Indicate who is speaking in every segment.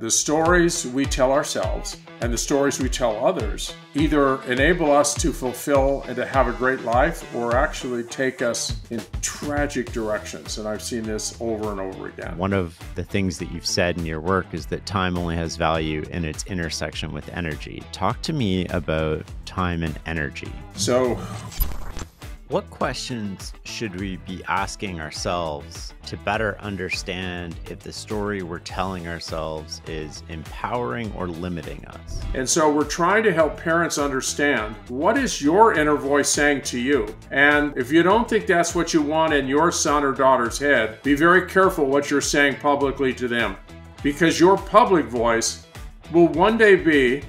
Speaker 1: The stories we tell ourselves and the stories we tell others either enable us to fulfill and to have a great life or actually take us in tragic directions. And I've seen this over and over again.
Speaker 2: One of the things that you've said in your work is that time only has value in its intersection with energy. Talk to me about time and energy.
Speaker 1: So,
Speaker 2: what questions should we be asking ourselves to better understand if the story we're telling ourselves is empowering or limiting us?
Speaker 1: And so we're trying to help parents understand, what is your inner voice saying to you? And if you don't think that's what you want in your son or daughter's head, be very careful what you're saying publicly to them, because your public voice will one day be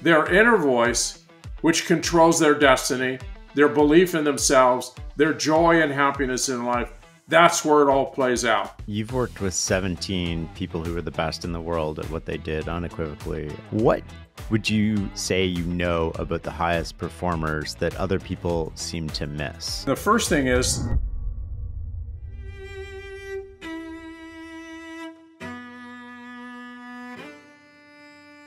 Speaker 1: their inner voice, which controls their destiny, their belief in themselves, their joy and happiness in life. That's where it all plays out.
Speaker 2: You've worked with 17 people who were the best in the world at what they did unequivocally. What would you say you know about the highest performers that other people seem to miss?
Speaker 1: The first thing is,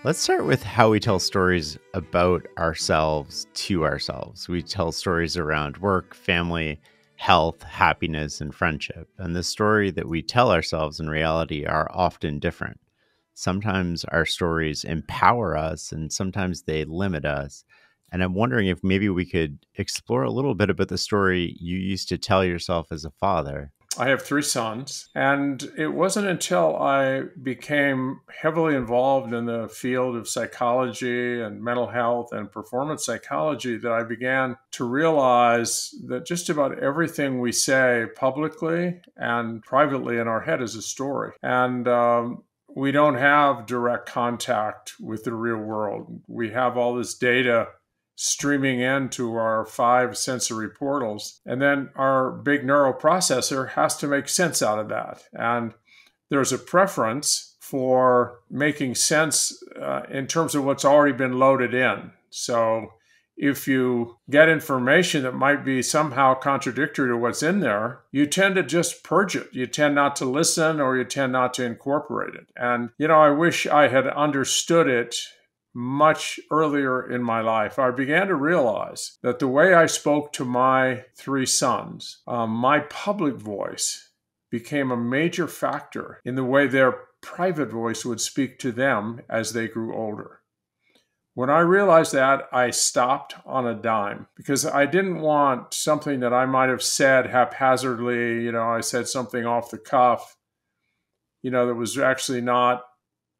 Speaker 2: let's start with how we tell stories about ourselves to ourselves. We tell stories around work, family, health, happiness, and friendship. And the story that we tell ourselves in reality are often different. Sometimes our stories empower us and sometimes they limit us. And I'm wondering if maybe we could explore a little bit about the story you used to tell yourself as a father.
Speaker 1: I have 3 sons, and it wasn't until I became heavily involved in the field of psychology and mental health and performance psychology that I began to realize that just about everything we say publicly and privately in our head is a story. And we don't have direct contact with the real world. We have all this data streaming into our 5 sensory portals. And then our big neuroprocessor has to make sense out of that. And there's a preference for making sense in terms of what's already been loaded in. So if you get information that might be somehow contradictory to what's in there, you tend to just purge it. You tend not to listen, or you tend not to incorporate it. And, I wish I had understood it much earlier in my life. I began to realize that the way I spoke to my 3 sons, my public voice became a major factor in the way their private voice would speak to them as they grew older. When I realized that, I stopped on a dime, because I didn't want something that I might have said haphazardly. I said something off the cuff, that was actually not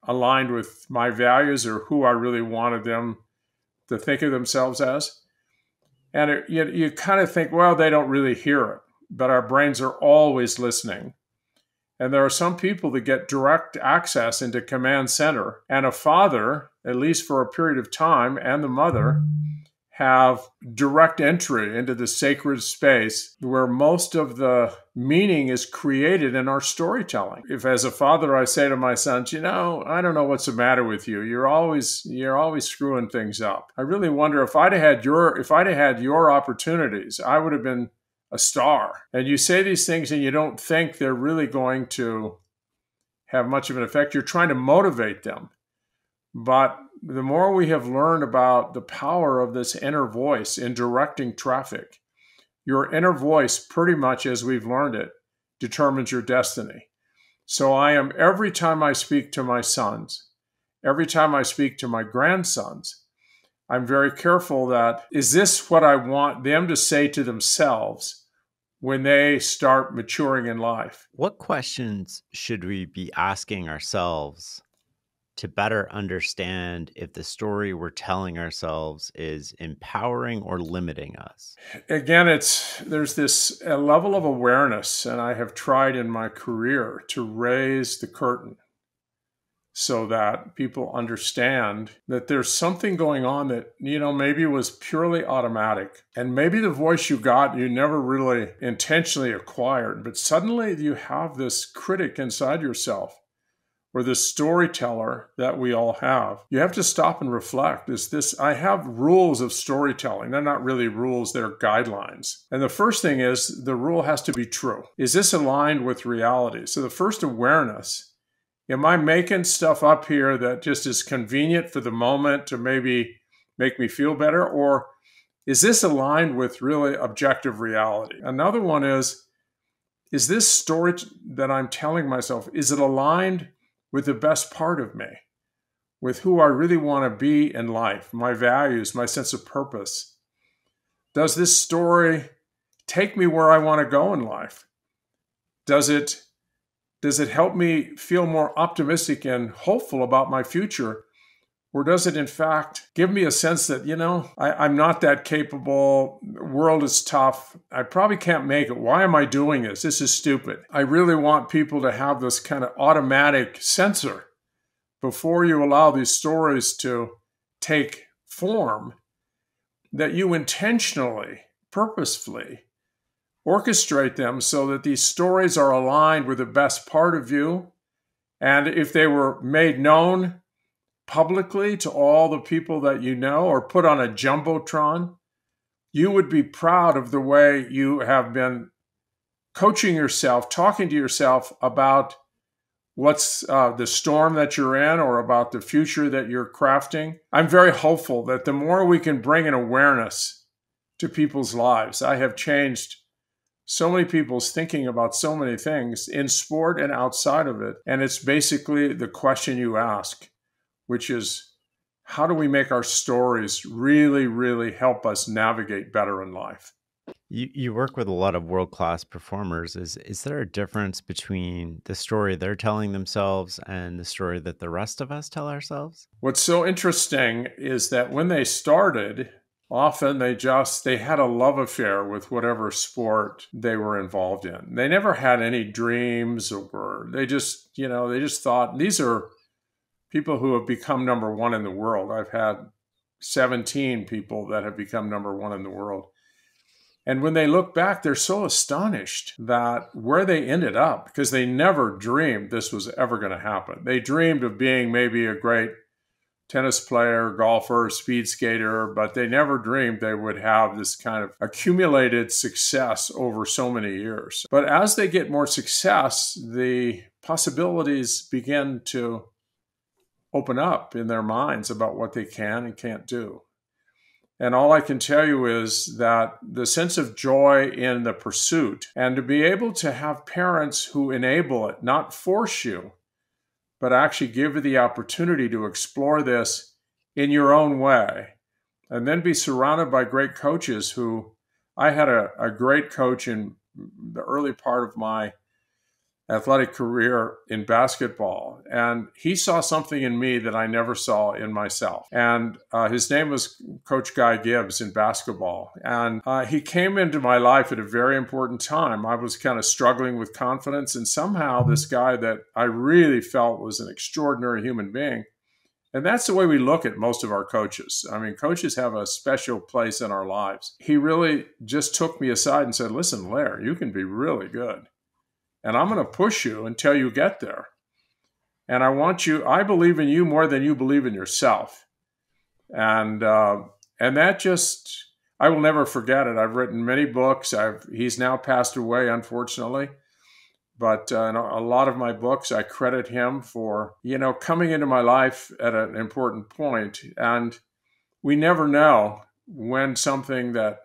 Speaker 1: aligned with my values or who I really wanted them to think of themselves as. And you kind of think, well, they don't really hear it, but our brains are always listening. And there are some people that get direct access into command center, and a father, at least for a period of time, and the mother have direct entry into the sacred space where most of the meaning is created in our storytelling. If as a father I say to my sons, I don't know what's the matter with you. You're always screwing things up. I really wonder if I'd have had your opportunities, I would have been a star. And you say these things and you don't think they're really going to have much of an effect. You're trying to motivate them. But the more we have learned about the power of this inner voice in directing traffic, your inner voice, pretty much as we've learned it, determines your destiny. So every time I speak to my sons, every time I speak to my grandsons, I'm very careful that, is this what I want them to say to themselves when they start maturing in life?
Speaker 2: What questions should we be asking ourselves to better understand if the story we're telling ourselves is empowering or limiting us?
Speaker 1: Again, there's this level of awareness, and I have tried in my career to raise the curtain so that people understand that there's something going on that, maybe was purely automatic. And maybe the voice you got, you never really intentionally acquired, but suddenly you have this critic inside yourself, or the storyteller that we all have. You have to stop and reflect. I have rules of storytelling. They're not really rules, they're guidelines. And the first thing is, the rule has to be true. Is this aligned with reality? So the first awareness Am I making stuff up here that just is convenient for the moment to maybe make me feel better? Or is this aligned with really objective reality? Another one is this story that I'm telling myself, is it aligned with the best part of me, with who I really want to be in life, my values, my sense of purpose? Does this story take me where I want to go in life? Does it help me feel more optimistic and hopeful about my future? Or does it, in fact, give me a sense that, I'm not that capable, the world is tough, I probably can't make it, why am I doing this? This is stupid. I really want people to have this kind of automatic censor before you allow these stories to take form, that you intentionally, purposefully orchestrate them so that these stories are aligned with the best part of you. And if they were made known publicly to all the people that you know, or put on a jumbotron, you would be proud of the way you have been coaching yourself, talking to yourself about what's the storm that you're in, or about the future that you're crafting. I'm very hopeful that the more we can bring an awareness to people's lives. I have changed so many people's thinking about so many things in sport and outside of it. And it's basically the question you ask, which is, how do we make our stories really, really help us navigate better in life?
Speaker 2: You work with a lot of world-class performers. Is there a difference between the story they're telling themselves and the story that the rest of us tell ourselves?
Speaker 1: What's so interesting is that when they started, often they had a love affair with whatever sport they were involved in. They never had any dreams, or they just thought, these are people who have become number one in the world. I've had 17 people that have become number one in the world. And when they look back, they're so astonished that where they ended up, because they never dreamed this was ever going to happen. They dreamed of being maybe a great tennis player, golfer, speed skater, but they never dreamed they would have this kind of accumulated success over so many years. But as they get more success, the possibilities begin to open up in their minds about what they can and can't do. And all I can tell you is that the sense of joy in the pursuit, and to be able to have parents who enable it, not force you, but actually give you the opportunity to explore this in your own way, and then be surrounded by great coaches who, I had a great coach in the early part of my athletic career in basketball, and he saw something in me that I never saw in myself. And his name was Coach Guy Gibbs in basketball. And he came into my life at a very important time. I was kind of struggling with confidence, and somehow this guy that I really felt was an extraordinary human being. And that's the way we look at most of our coaches. I mean, coaches have a special place in our lives. He really just took me aside and said, listen, Loehr, you can be really good. And I'm going to push you until you get there. And I believe in you more than you believe in yourself. And that just, I will never forget it. I've written many books. He's now passed away, unfortunately. But in a lot of my books, I credit him for, coming into my life at an important point. And we never know when something that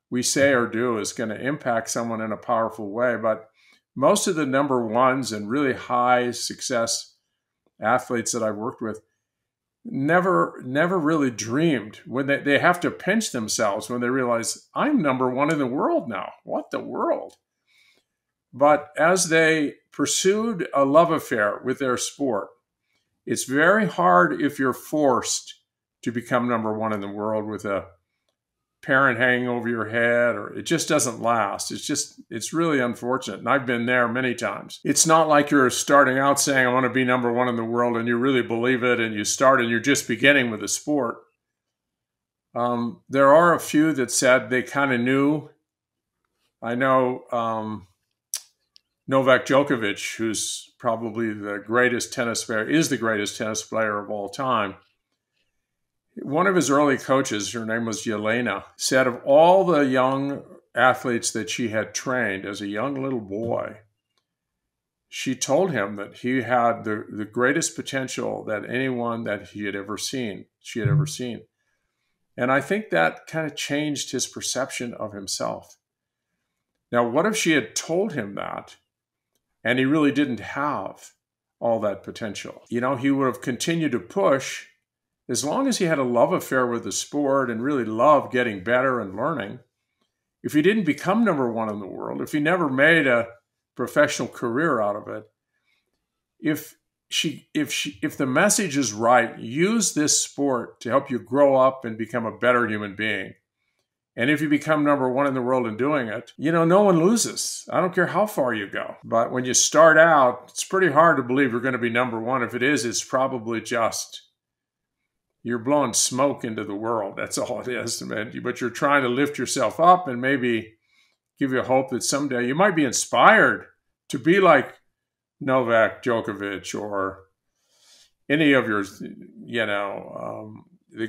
Speaker 1: we say or do is going to impact someone in a powerful way. But most of the number ones and really high success athletes that I've worked with never really dreamed, when they have to pinch themselves when they realize, I'm number one in the world now. What the world? But as they pursued a love affair with their sport, it's very hard if you're forced to become number one in the world with a parent hanging over your head, or it just doesn't last. It's really unfortunate. And I've been there many times. It's not like you're starting out saying, I want to be number one in the world, and you really believe it, and you start and you're just beginning with the sport. There are a few that said they kind of knew. I know Novak Djokovic, who's probably the greatest tennis player, is the greatest tennis player of all time. One of his early coaches, her name was Yelena, said of all the young athletes that she had trained as a young little boy, she told him that he had the greatest potential that anyone that she had ever seen. And I think that kind of changed his perception of himself. Now, what if she had told him that and he really didn't have all that potential? You know, he would have continued to push as long as he had a love affair with the sport and really loved getting better and learning. If he didn't become number one in the world, if he never made a professional career out of it, if the message is right, use this sport to help you grow up and become a better human being. And if you become number one in the world in doing it, you know, no one loses. I don't care how far you go. But when you start out, it's pretty hard to believe you're going to be number one. If it is, it's probably just you're blowing smoke into the world. That's all it is, man. But you're trying to lift yourself up and maybe give you hope that someday you might be inspired to be like Novak Djokovic or any of your, the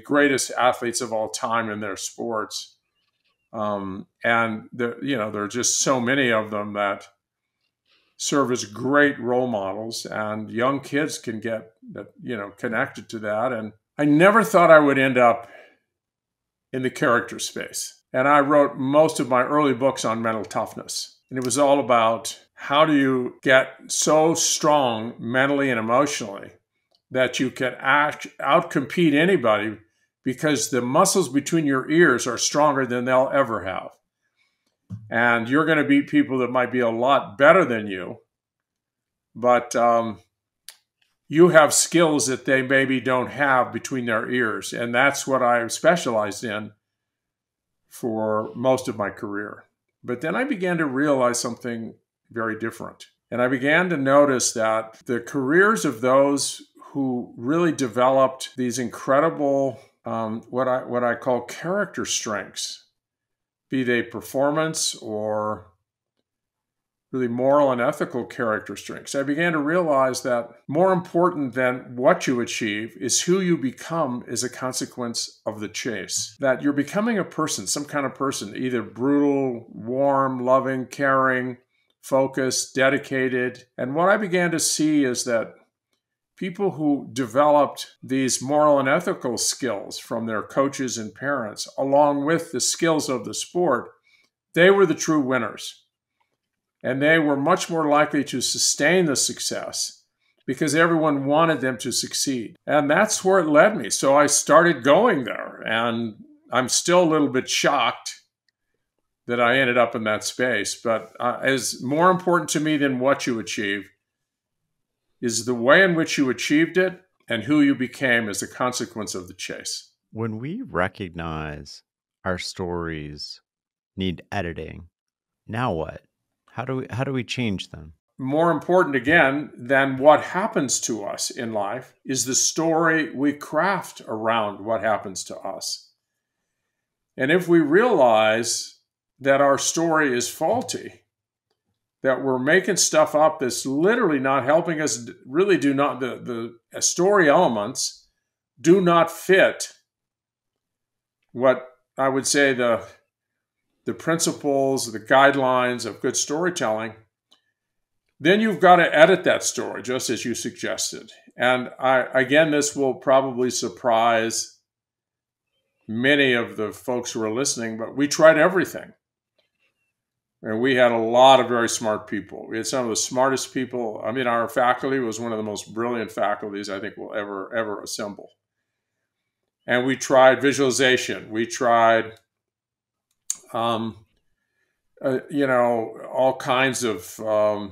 Speaker 1: greatest athletes of all time in their sports. And there are just so many of them that serve as great role models, and young kids can get connected to that. And I never thought I would end up in the character space. And I wrote most of my early books on mental toughness. And it was all about how do you get so strong mentally and emotionally that you can outcompete anybody because the muscles between your ears are stronger than they'll ever have. And you're going to beat people that might be a lot better than you, but you have skills that they maybe don't have between their ears. And that's what I specialized in for most of my career. But then I began to realize something very different. And I began to notice that the careers of those who really developed these incredible, what I call character strengths, be they performance or really moral and ethical character strengths, I began to realize that more important than what you achieve is who you become as a consequence of the chase. That you're becoming a person, some kind of person, either brutal, warm, loving, caring, focused, dedicated. And what I began to see is that people who developed these moral and ethical skills from their coaches and parents, along with the skills of the sport, they were the true winners. And they were much more likely to sustain the success because everyone wanted them to succeed. And that's where it led me. So I started going there. And I'm still a little bit shocked that I ended up in that space. But as more important to me than what you achieve is the way in which you achieved it and who you became as a consequence of the chase.
Speaker 2: When we recognize our stories need editing, now what? How do we change them?
Speaker 1: More important, again, than what happens to us in life is the story we craft around what happens to us. And if we realize that our story is faulty, that we're making stuff up that's literally not helping us, really do not, the story elements do not fit what I would say the principles, the guidelines of good storytelling, then you've got to edit that story, just as you suggested. And again, this will probably surprise many of the folks who are listening, but we tried everything. And we had a lot of very smart people. We had some of the smartest people. I mean, our faculty was one of the most brilliant faculties I think we'll ever assemble. And we tried visualization. We tried all kinds of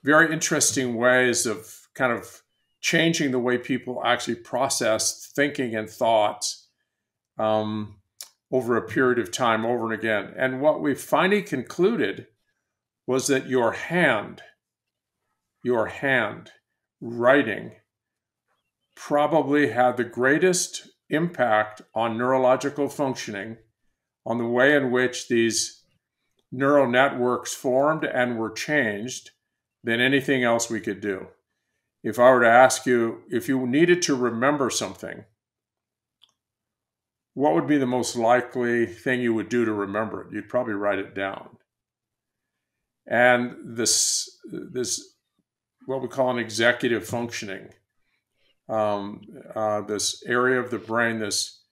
Speaker 1: very interesting ways of kind of changing the way people actually process thinking and thoughts over a period of time, over and again. And what we finally concluded was that your hand writing probably had the greatest impact on neurological functioning, on the way in which these neural networks formed and were changed, than anything else we could do. If I were to ask you, if you needed to remember something, what would be the most likely thing you would do to remember it? You'd probably write it down. And this what we call an executive functioning. This area of the brain, this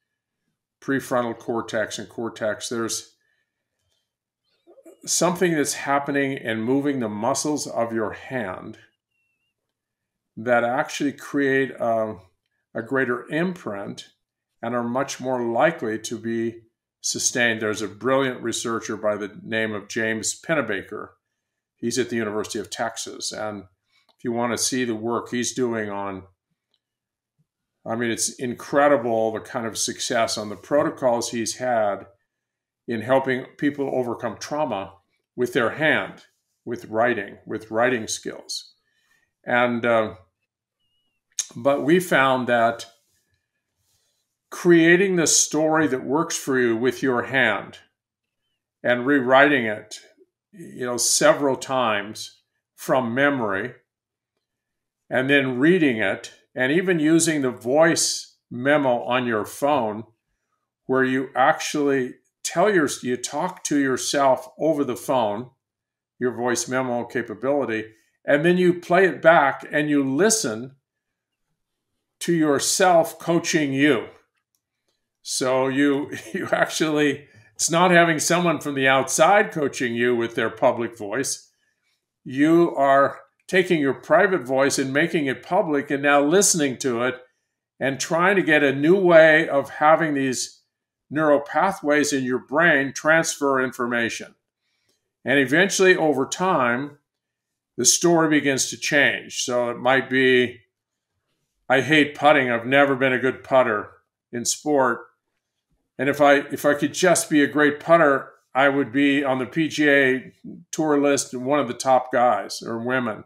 Speaker 1: prefrontal cortex and cortex, there's something that's happening and moving the muscles of your hand that actually create a greater imprint and are much more likely to be sustained. There's a brilliant researcher by the name of James Pennebaker. He's at the University of Texas. And if you want to see the work he's doing on, I mean, it's incredible the kind of success on the protocols he's had in helping people overcome trauma with their hand, with writing skills. And, but we found that creating the story that works for you with your hand and rewriting it, several times from memory, and then reading it, and even using the voice memo on your phone, where you actually you talk to yourself over the phone, your voice memo capability, and then you play it back and you listen to yourself coaching you. So you actually, it's not having someone from the outside coaching you with their public voice. You are taking your private voice and making it public and now listening to it and trying to get a new way of having these neural pathways in your brain transfer information. And eventually, over time, the story begins to change. So it might be, I hate putting. I've never been a good putter in sport. And if I could just be a great putter, I would be on the PGA Tour list and one of the top guys or women.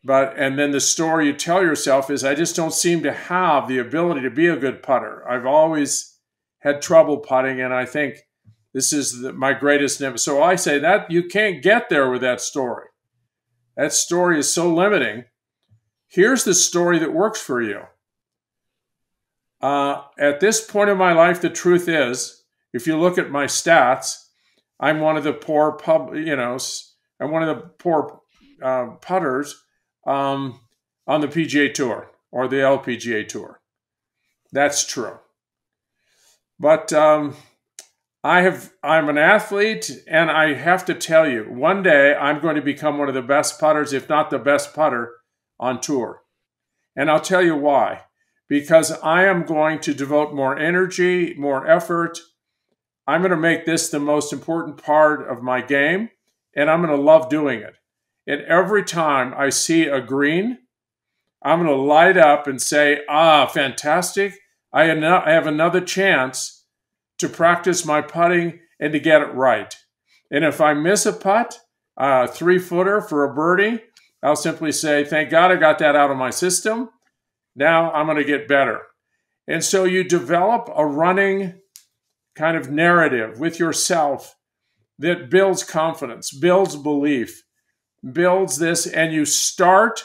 Speaker 1: And then the story you tell yourself is, I just don't seem to have the ability to be a good putter. I've always had trouble putting, and I think this is my greatest never. So I say that you can't get there with that story. That story is so limiting. Here's the story that works for you. At this point in my life, the truth is, if you look at my stats, I'm one of the poor I'm one of the poor putters on the PGA Tour or the LPGA Tour. That's true. But I'm an athlete, and I have to tell you, one day I'm going to become one of the best putters, if not the best putter on tour. And I'll tell you why. Because I am going to devote more energy, more effort. I'm going to make this the most important part of my game, and I'm going to love doing it. And every time I see a green, I'm going to light up and say, fantastic. I have another chance to practice my putting and to get it right. And if I miss a putt, 3-footer for a birdie, I'll simply say, thank God I got that out of my system. Now I'm going to get better. And so you develop a running kind of narrative with yourself that builds confidence, builds belief, builds this, and you start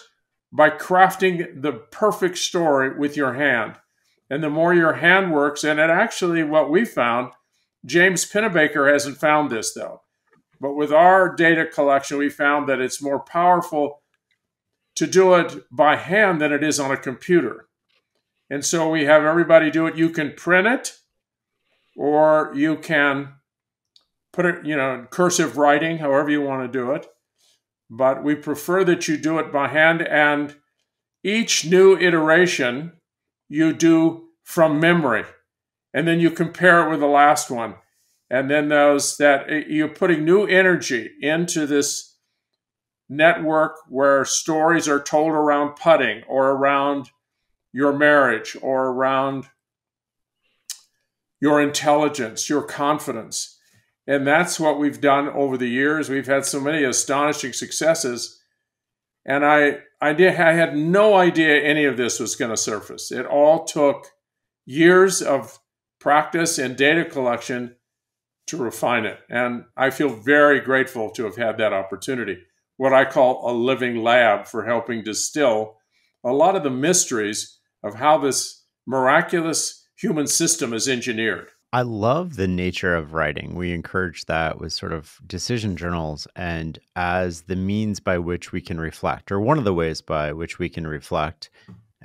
Speaker 1: by crafting the perfect story with your hand. And the more your hand works, and it actually, what we found, James Pennebaker hasn't found this though, but with our data collection, we found that it's more powerful to do it by hand than it is on a computer. And so we have everybody do it. You can print it, or you can put it, cursive writing, however you want to do it. But we prefer that you do it by hand, and each new iteration you do from memory, and then you compare it with the last one. And then you're putting new energy into this network where stories are told around putting or around your marriage or around your intelligence, your confidence. And that's what we've done over the years. We've had so many astonishing successes. And I had no idea any of this was going to surface. It all took years of practice and data collection to refine it. And I feel very grateful to have had that opportunity, what I call a living lab for helping distill a lot of the mysteries of how this miraculous human system is engineered.
Speaker 2: I love the nature of writing. We encourage that with sort of decision journals and as the means by which we can reflect, or one of the ways by which we can reflect,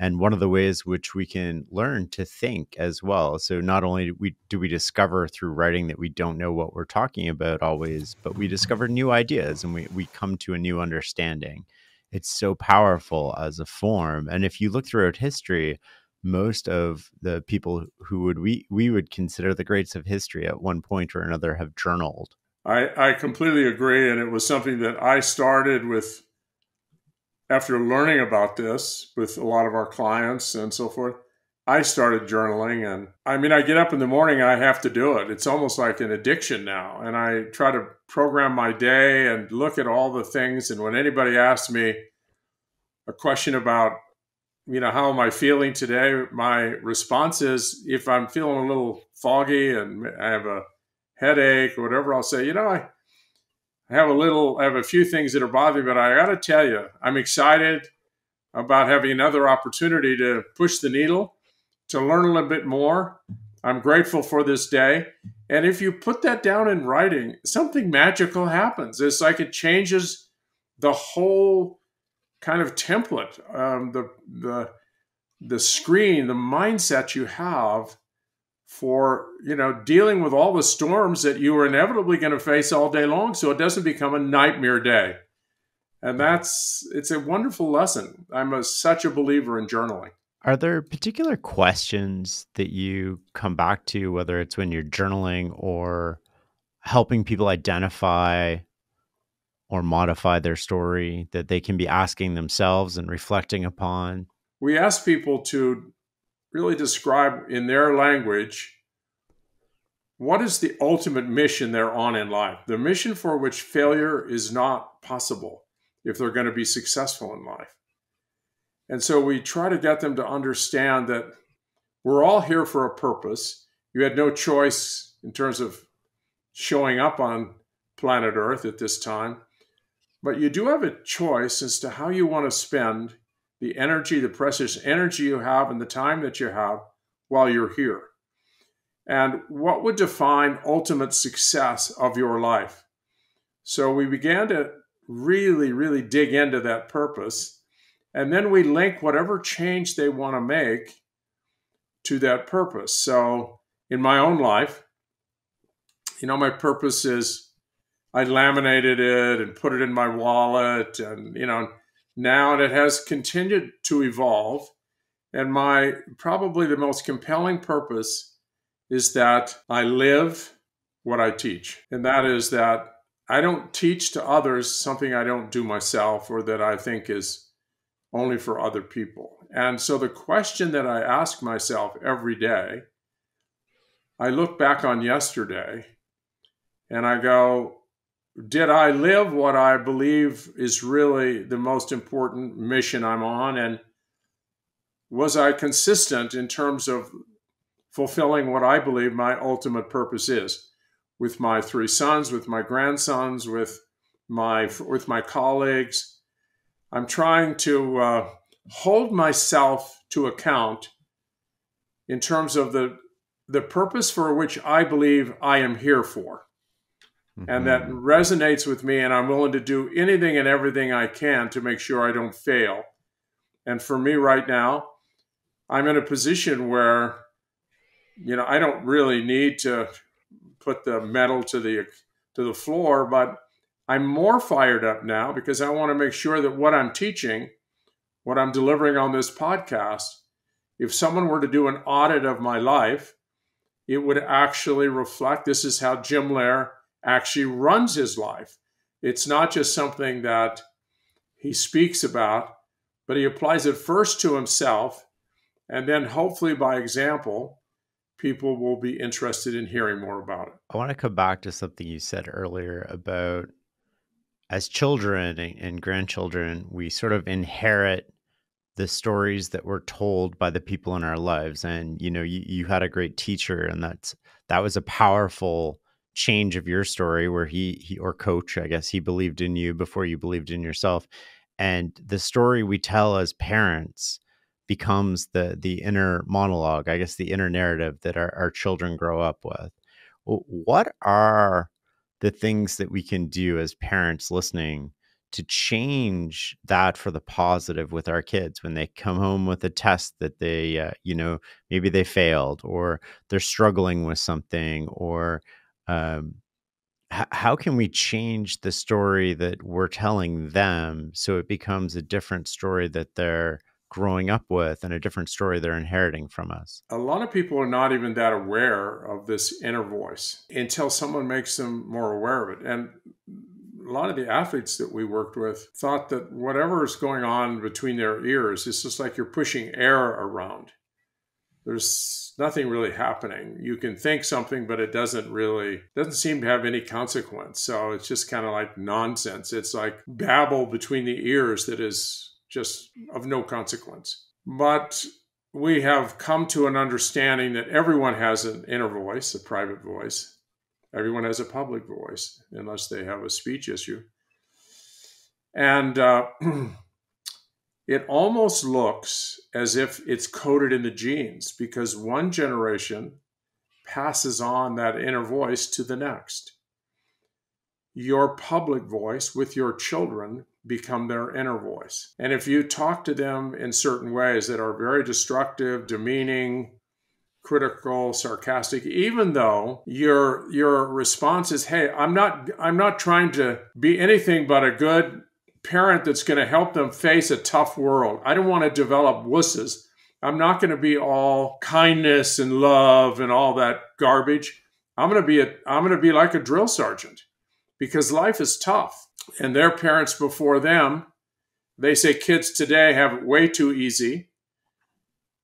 Speaker 2: and one of the ways which we can learn to think as well. So not only do we discover through writing that we don't know what we're talking about always, but we discover new ideas and we come to a new understanding. It's so powerful as a form. And if you look throughout history, most of the people who we would consider the greats of history at one point or another have journaled.
Speaker 1: I completely agree. And it was something that I started with after learning about this with a lot of our clients and so forth. I started journaling, and I get up in the morning and I have to do it. It's almost like an addiction now. And I try to program my day and look at all the things. And when anybody asks me a question about, how am I feeling today? My response is, if I'm feeling a little foggy and I have a headache or whatever, I'll say, I have a few things that are bothering me, but I got to tell you, I'm excited about having another opportunity to push the needle, to learn a little bit more. I'm grateful for this day. And if you put that down in writing, something magical happens. It's like it changes the whole kind of template, the screen, the mindset you have for, dealing with all the storms that you are inevitably going to face all day long, so it doesn't become a nightmare day. And it's a wonderful lesson. I'm such a believer in journaling.
Speaker 2: Are there particular questions that you come back to, whether it's when you're journaling or helping people identify or modify their story, that they can be asking themselves and reflecting upon?
Speaker 1: We ask people to really describe in their language what is the ultimate mission they're on in life, the mission for which failure is not possible if they're going to be successful in life. And so we try to get them to understand that we're all here for a purpose. You had no choice in terms of showing up on planet Earth at this time, but you do have a choice as to how you want to spend the energy, the precious energy you have and the time that you have while you're here. And what would define ultimate success of your life? So we began to really, really dig into that purpose. And then we link whatever change they want to make to that purpose. So in my own life, my purpose is I laminated it and put it in my wallet. And, now it has continued to evolve. And probably the most compelling purpose is that I live what I teach. And that is that I don't teach to others something I don't do myself or that I think is only for other people. And so the question that I ask myself every day, I look back on yesterday and I go, did I live what I believe is really the most important mission I'm on? And was I consistent in terms of fulfilling what I believe my ultimate purpose is with my 3 sons, with my grandsons, with my colleagues? I'm trying to hold myself to account in terms of the purpose for which I believe I am here for. Mm-hmm. And that resonates with me, and I'm willing to do anything and everything I can to make sure I don't fail. And for me right now, I'm in a position where, I don't really need to put the metal to the floor, but I'm more fired up now because I want to make sure that what I'm teaching, what I'm delivering on this podcast, if someone were to do an audit of my life, it would actually reflect this is how Jim Loehr actually runs his life. It's not just something that he speaks about, but he applies it first to himself, and then hopefully by example, people will be interested in hearing more about it.
Speaker 2: I want to come back to something you said earlier about as children and grandchildren, we sort of inherit the stories that were told by the people in our lives. And, you had a great teacher, and that was a powerful change of your story where he or coach, I guess, he believed in you before you believed in yourself. And the story we tell as parents becomes the inner monologue, I guess the inner narrative that our children grow up with. What are the things that we can do as parents listening to change that for the positive with our kids when they come home with a test that they, maybe they failed, or they're struggling with something, or um, how can we change the story that we're telling them so it becomes a different story that they're growing up with and a different story they're inheriting from us?
Speaker 1: A lot of people are not even that aware of this inner voice until someone makes them more aware of it. And a lot of the athletes that we worked with thought that whatever is going on between their ears is just like you're pushing air around. There's nothing really happening. You can think something, but it doesn't seem to have any consequence. So it's just kind of like nonsense. It's like babble between the ears that is just of no consequence. But we have come to an understanding that everyone has an inner voice, a private voice. Everyone has a public voice, unless they have a speech issue. And it almost looks as if it's coded in the genes, because one generation passes on that inner voice to the next. Your public voice with your children become their inner voice. And if you talk to them in certain ways that are very destructive, demeaning, critical, sarcastic, even though your response is, hey, I'm not trying to be anything but a good parent that's going to help them face a tough world. I don't want to develop wusses. I'm not going to be all kindness and love and all that garbage. I'm going to be like a drill sergeant, because life is tough. And their parents before them, they say kids today have it way too easy.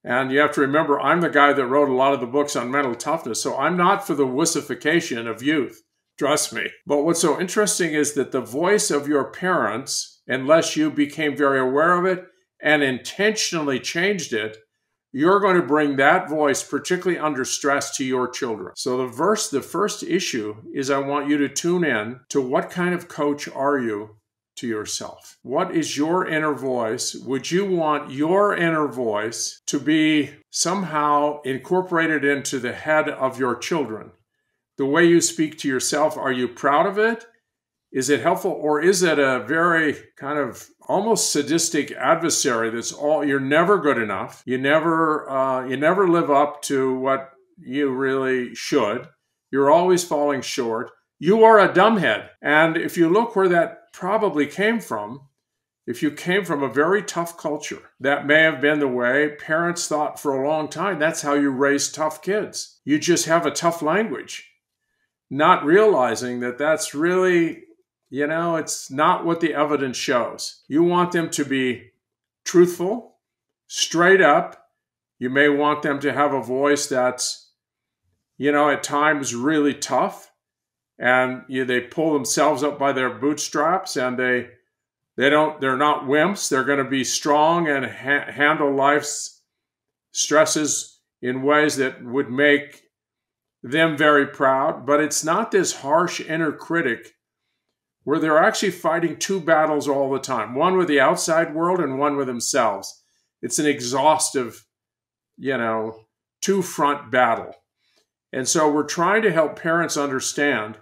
Speaker 1: And you have to remember, I'm the guy that wrote a lot of the books on mental toughness. So I'm not for the wussification of youth. Trust me. But what's so interesting is that the voice of your parents, unless you became very aware of it and intentionally changed it, you're going to bring that voice, particularly under stress, to your children. So the first issue is, I want you to tune in to what kind of coach are you to yourself? What is your inner voice? Would you want your inner voice to be somehow incorporated into the head of your children? The way you speak to yourself, are you proud of it? Is it helpful? Or is it a very kind of almost sadistic adversary that's all, you're never good enough. You never live up to what you really should. You're always falling short. You are a dumbhead. And if you look where that probably came from, if you came from a very tough culture, that may have been the way parents thought for a long time. That's how you raise tough kids. You just have a tough language, not realizing that that's really, it's not what the evidence shows. You want them to be truthful, straight up. You may want them to have a voice that's, at times really tough, and they pull themselves up by their bootstraps, and they're not wimps. They're going to be strong and handle life's stresses in ways that would make them very proud. But it's not this harsh inner critic where they're actually fighting two battles all the time, one with the outside world and one with themselves. It's an exhaustive, two-front battle. And so we're trying to help parents understand,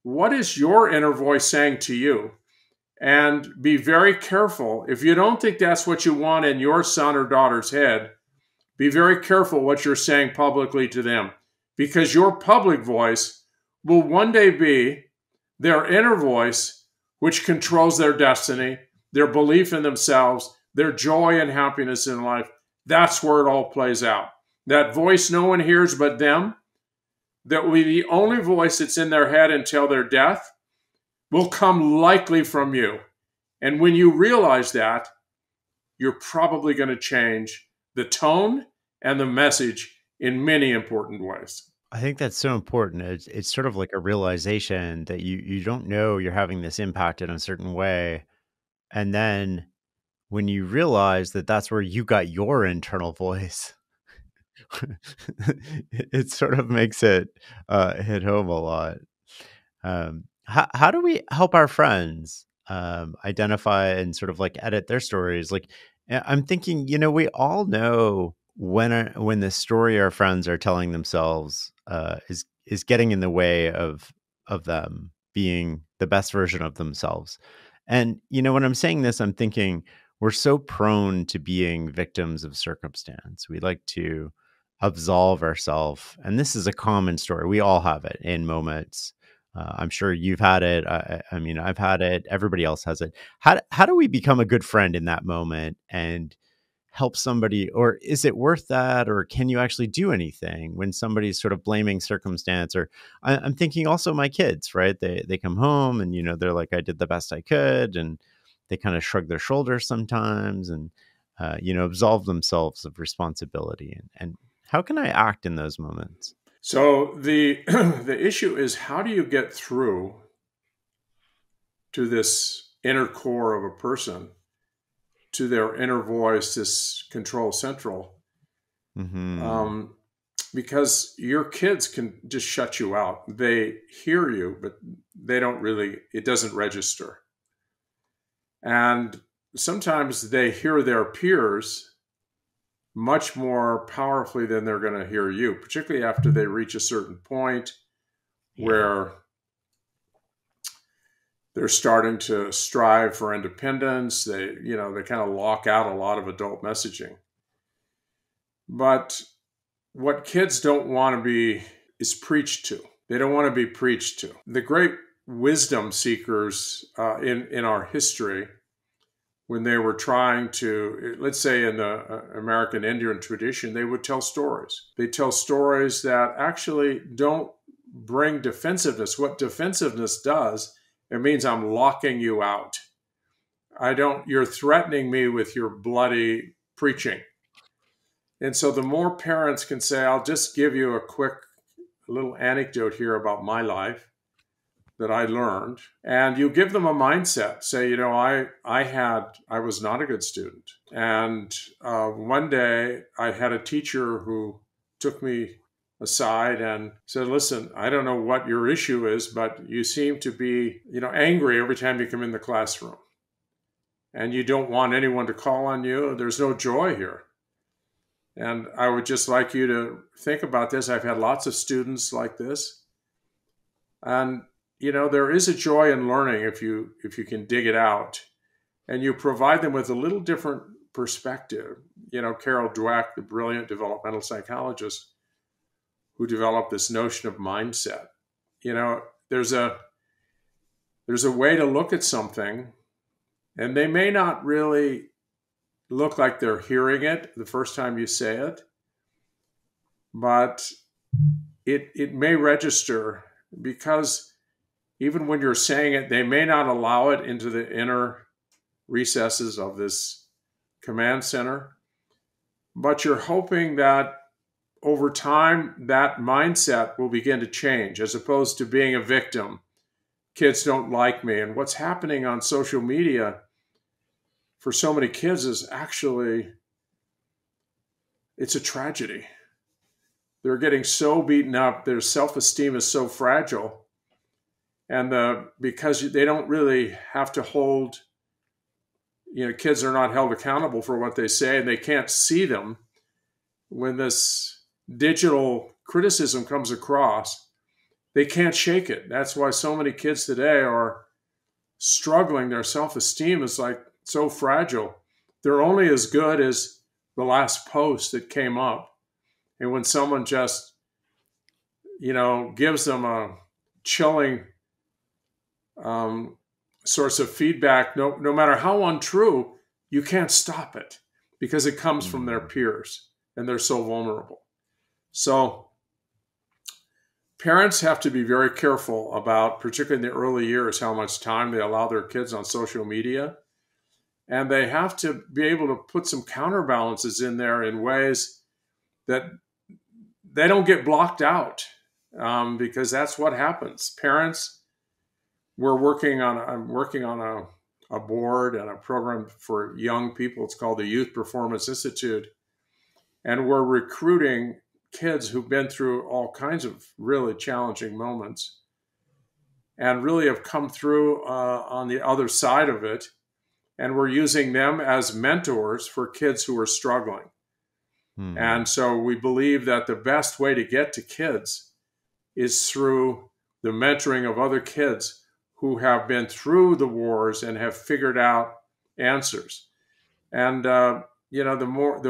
Speaker 1: what is your inner voice saying to you? And be very careful. If you don't think that's what you want in your son or daughter's head, be very careful what you're saying publicly to them, because your public voice will one day be their inner voice, which controls their destiny, their belief in themselves, their joy and happiness in life. That's where it all plays out. That voice no one hears but them, that will be the only voice that's in their head until their death, will come likely from you. And when you realize that, you're probably going to change the tone and the message in many important ways.
Speaker 2: I think that's so important. It's sort of like a realization that you don't know you're having this impact in a certain way. And then when you realize that that's where you got your internal voice, it sort of makes it hit home a lot. How do we help our friends identify and sort of like edit their stories? Like, Yeah, I'm thinking, we all know when the story our friends are telling themselves is getting in the way of them being the best version of themselves. And when I'm saying this, I'm thinking we're so prone to being victims of circumstance. We like to absolve ourselves, and this is a common story. We all have it in moments. I'm sure you've had it. I mean, I've had it. Everybody else has it. How do we become a good friend in that moment and help somebody? Or is it worth that? Or can you actually do anything when somebody's sort of blaming circumstance? Or I'm thinking also my kids, right? They come home and they're like, I did the best I could, and they kind of shrug their shoulders sometimes and absolve themselves of responsibility. And how can I act in those moments?
Speaker 1: So the the issue is, how do you get through to this inner core of a person, to their inner voice, this control central?
Speaker 2: Hmm.
Speaker 1: Um, because your kids can just shut you out. They hear you, but they don't really, it doesn't register. And sometimes they hear their peers much more powerfully than they're going to hear you, particularly after they reach a certain point
Speaker 2: Yeah.
Speaker 1: where they're starting to strive for independence. They kind of lock out a lot of adult messaging. But what kids don't want to be is preached to. They don't want to be preached to. The great wisdom seekers in our history, when they were trying to, let's say in the American Indian tradition, they would tell stories. They tell stories that actually don't bring defensiveness. What defensiveness does, it means I'm locking you out. You're threatening me with your bloody preaching. And so the more parents can say, I'll just give you a quick little anecdote here about my life that I learned, and you give them a mindset. Say, I was not a good student, and one day I had a teacher who took me aside and said, "Listen, I don't know what your issue is, but you seem to be, angry every time you come in the classroom, and you don't want anyone to call on you. There's no joy here." And I would just like you to think about this. I've had lots of students like this. And there is a joy in learning if you can dig it out, and you provide them with a little different perspective. Carol Dweck, the brilliant developmental psychologist who developed this notion of mindset. There's a way to look at something, and they may not really look like they're hearing it the first time you say it, but it may register, because even when you're saying it, they may not allow it into the inner recesses of this command center. But you're hoping that over time, that mindset will begin to change, as opposed to being a victim. Kids don't like me. And what's happening on social media for so many kids is actually, it's a tragedy. They're getting so beaten up. Their self-esteem is so fragile. And because they don't really have to hold, kids are not held accountable for what they say, and they can't see them. When this digital criticism comes across, they can't shake it. That's why so many kids today are struggling. Their self-esteem is like so fragile. They're only as good as the last post that came up. And when someone just, gives them a chilling source of feedback, no matter how untrue, you can't stop it, because it comes from their
Speaker 2: Mm.
Speaker 1: peers, and they're so vulnerable. So parents have to be very careful about, particularly in the early years, how much time they allow their kids on social media. And they have to be able to put some counterbalances in there in ways that they don't get blocked out, because that's what happens. Parents, I'm working on a board and a program for young people. It's called the Youth Performance Institute. And we're recruiting kids who've been through all kinds of really challenging moments and really have come through on the other side of it. and we're using them as mentors for kids who are struggling.
Speaker 2: Hmm.
Speaker 1: And so we believe that the best way to get to kids is through the mentoring of other kids who have been through the wars and have figured out answers. And the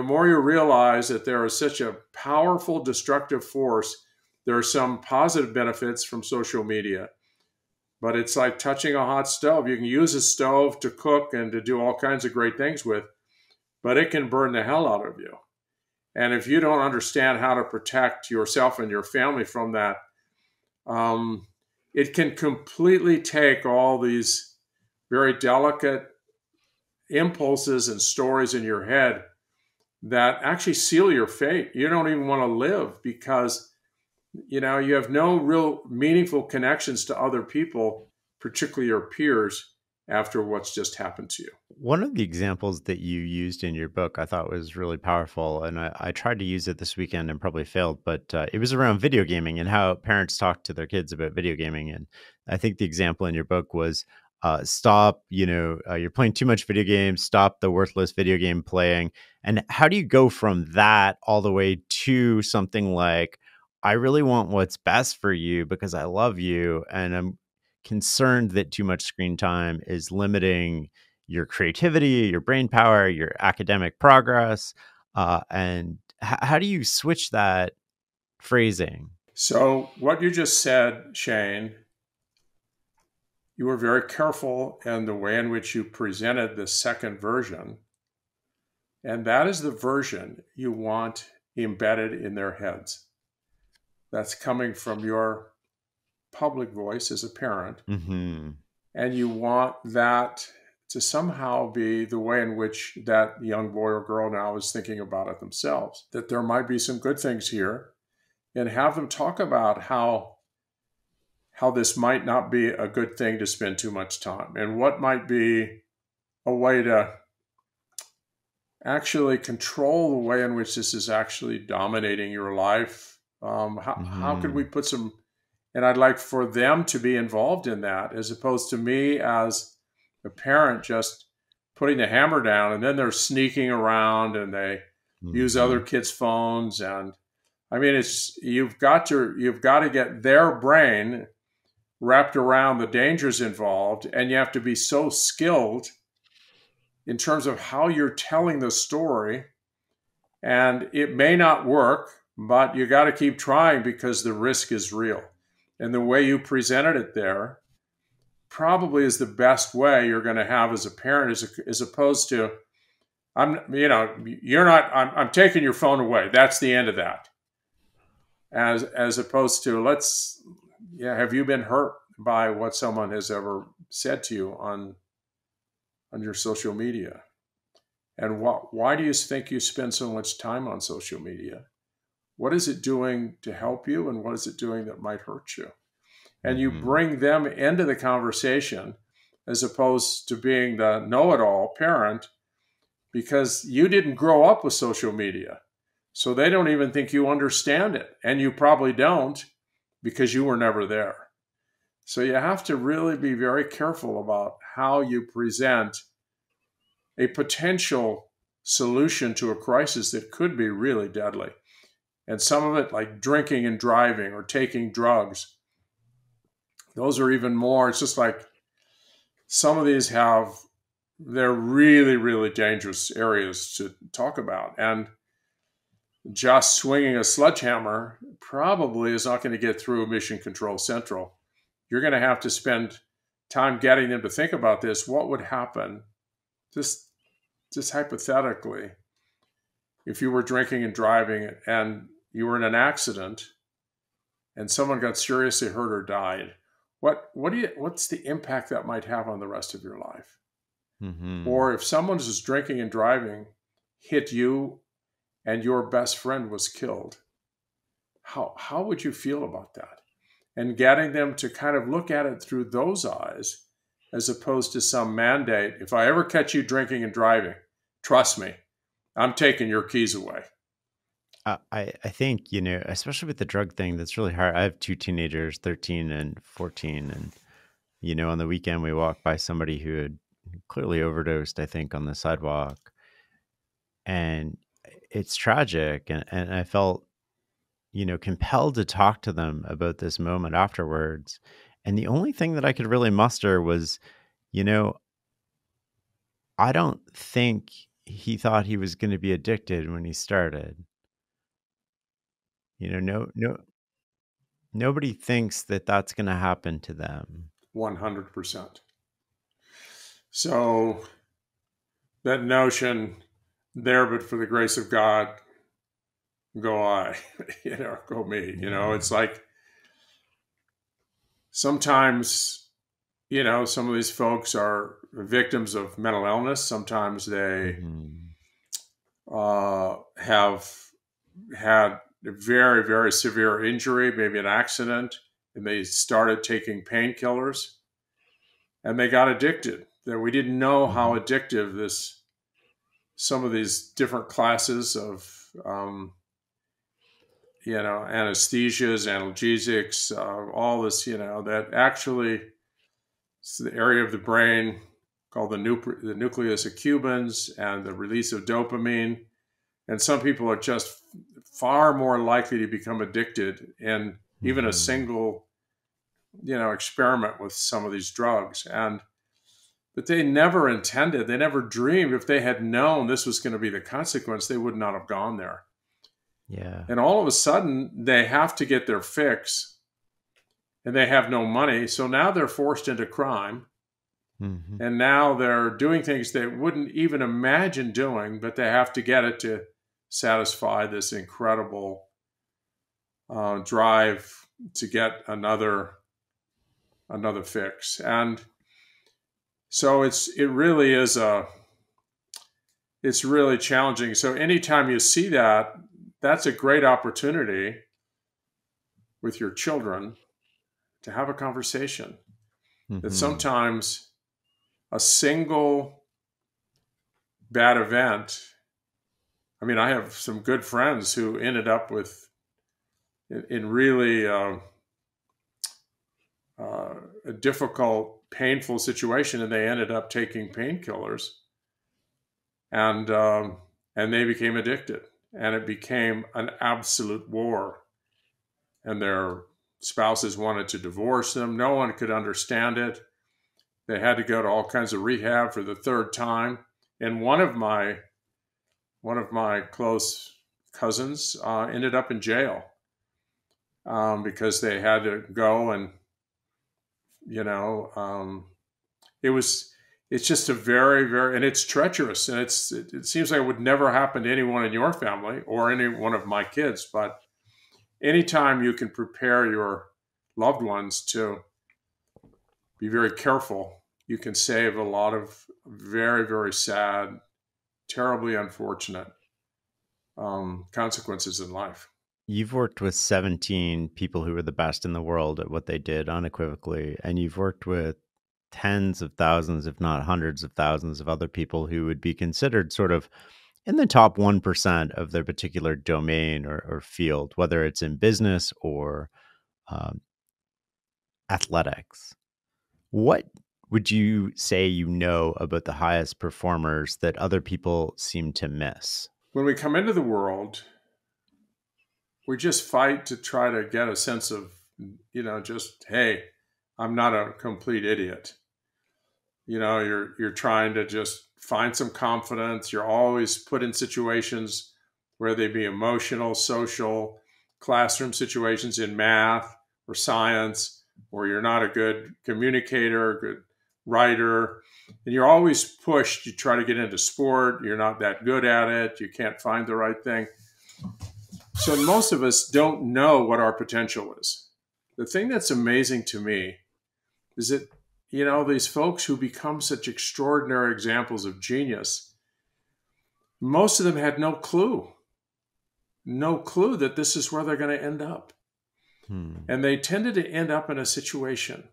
Speaker 1: more you realize that there is such a powerful destructive force, there are some positive benefits from social media. But it's like touching a hot stove. You can use a stove to cook and to do all kinds of great things with, but it can burn the hell out of you. And if you don't understand how to protect yourself and your family from that, um, it can completely take all these very delicate impulses and stories in your head that actually seal your fate. You don't even want to live because you have no real meaningful connections to other people, particularly your peers, after what's just happened to you.
Speaker 2: One of the examples that you used in your book I thought was really powerful, and I tried to use it this weekend and probably failed, but it was around video gaming and how parents talk to their kids about video gaming. And I think the example in your book was stop, you're playing too much video games, stop the worthless video game playing. And how do you go from that all the way to something like, I really want what's best for you because I love you, and I'm concerned that too much screen time is limiting your creativity, your brain power, your academic progress. And how do you switch that phrasing?
Speaker 1: So, what you just said, Shane, you were very careful in the way in which you presented the second version. And that is the version you want embedded in their heads. That's coming from your public voice as a parent.
Speaker 2: Mm-hmm.
Speaker 1: And you want that to somehow be the way in which that young boy or girl now is thinking about it themselves, that there might be some good things here, and have them talk about how this might not be a good thing to spend too much time, and what might be a way to actually control the way in which this is actually dominating your life. How could we
Speaker 2: Mm-hmm.
Speaker 1: put some, and I'd like for them to be involved in that as opposed to me as a parent just putting the hammer down, and then they're sneaking around and they use other
Speaker 2: Mm-hmm.
Speaker 1: kids' phones. And I mean, it's you've got to get their brain wrapped around the dangers involved, and you have to be so skilled in terms of how you're telling the story. And it may not work, but you got to keep trying because the risk is real. And the way you presented it there probably is the best way you're going to have as a parent, as opposed to, you're not, I'm taking your phone away. That's the end of that. As opposed to, have you been hurt by what someone has ever said to you on your social media? And why do you think you spend so much time on social media? What is it doing to help you, and what is it doing that might hurt you? And you
Speaker 2: Mm-hmm.
Speaker 1: bring them into the conversation as opposed to being the know-it-all parent, because you didn't grow up with social media. So they don't even think you understand it. And you probably don't because you were never there. So you have to really be very careful about how you present a potential solution to a crisis that could be really deadly. And some of it, like drinking and driving or taking drugs, those are even more. It's just like some of these they're really, really dangerous areas to talk about. And just swinging a sledgehammer probably is not going to get through Mission Control Central. You're going to have to spend time getting them to think about this. What would happen, just hypothetically, if you were drinking and driving and you were in an accident and someone got seriously hurt or died? What's the impact that might have on the rest of your life?
Speaker 2: Mm-hmm.
Speaker 1: Or if someone who's drinking and driving hit you and your best friend was killed, how would you feel about that? And getting them to kind of look at it through those eyes, as opposed to some mandate. If I ever catch you drinking and driving, trust me, I'm taking your keys away.
Speaker 2: I think, especially with the drug thing, that's really hard. I have two teenagers, 13 and 14. And, on the weekend we walked by somebody who clearly overdosed, I think, on the sidewalk. And it's tragic. And I felt, compelled to talk to them about this moment afterwards. And the only thing that I could really muster was, you know, I don't think he thought he was going to be addicted when he started. No, nobody thinks that that's going to happen to them.
Speaker 1: 100%. So that notion, there, but for the grace of God, go I, go me. It's like sometimes, some of these folks are victims of mental illness. Sometimes they
Speaker 2: Mm-hmm.
Speaker 1: have had a very, very severe injury, maybe an accident, and they started taking painkillers and they got addicted. That we didn't know how addictive some of these different classes of anesthesias, analgesics, all this, that actually it's the area of the brain called the nucleus accumbens and the release of dopamine. And some people are just far more likely to become addicted in even a
Speaker 2: Mm-hmm.
Speaker 1: single, experiment with some of these drugs. But they never intended, they never dreamed, if they had known this was going to be the consequence, they would not have gone there.
Speaker 2: Yeah.
Speaker 1: And all of a sudden, they have to get their fix and they have no money. So now they're forced into crime.
Speaker 2: Mm-hmm.
Speaker 1: And now they're doing things they wouldn't even imagine doing, but they have to get it to satisfy this incredible drive to get another fix. And so it's really challenging. So anytime you see that, that's a great opportunity with your children to have a conversation. That
Speaker 2: Mm-hmm.
Speaker 1: sometimes a single bad event. I mean, I have some good friends who ended up in really a difficult, painful situation, and they ended up taking painkillers, and they became addicted, and it became an absolute war. And their spouses wanted to divorce them. No one could understand it. They had to go to all kinds of rehab for the third time. And one of my close cousins ended up in jail because they had to go and it's just a very, very, and it's treacherous, and it seems like it would never happen to anyone in your family or any one of my kids. But anytime you can prepare your loved ones to be very careful, you can save a lot of very, very sad, terribly unfortunate consequences in life.
Speaker 2: You've worked with 17 people who were the best in the world at what they did unequivocally, and you've worked with tens of thousands, if not hundreds of thousands of other people who would be considered sort of in the top 1% of their particular domain or field, whether it's in business or um, athletics. What would you say about the highest performers that other people seem to miss?
Speaker 1: When we come into the world, we just fight to try to get a sense of, just, hey, I'm not a complete idiot. You're trying to just find some confidence. You're always put in situations where they be emotional, social, classroom situations in math or science, or you're not a good communicator, a good writer, and you're always pushed. You try to get into sport. You're not that good at it. You can't find the right thing. So most of us don't know what our potential is. The thing that's amazing to me is that, these folks who become such extraordinary examples of genius, most of them had no clue that this is where they're going to end up. And they tended to end up in a situation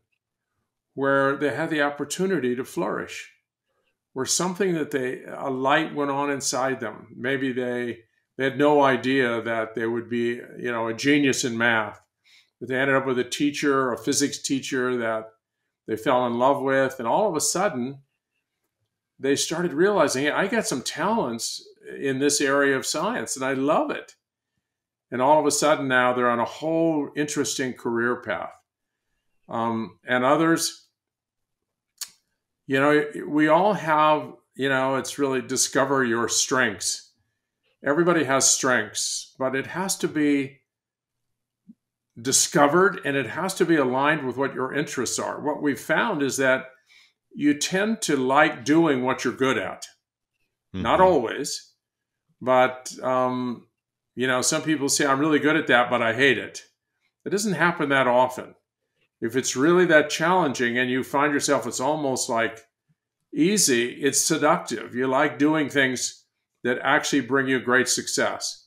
Speaker 1: where they had the opportunity to flourish, where something a light went on inside them. Maybe they had no idea that they would be, a genius in math. But they ended up with a physics teacher that they fell in love with. And all of a sudden, they started realizing, hey, I got some talents in this area of science and I love it. And all of a sudden now they're on a whole interesting career path. And others, we all have, it's really discover your strengths. Everybody has strengths, but it has to be discovered and it has to be aligned with what your interests are. What we've found is that you tend to like doing what you're good at. Not always, but, some people say, I'm really good at that, but I hate it. It doesn't happen that often. If it's really that challenging and you find yourself, it's almost like easy, it's seductive. You like doing things that actually bring you great success.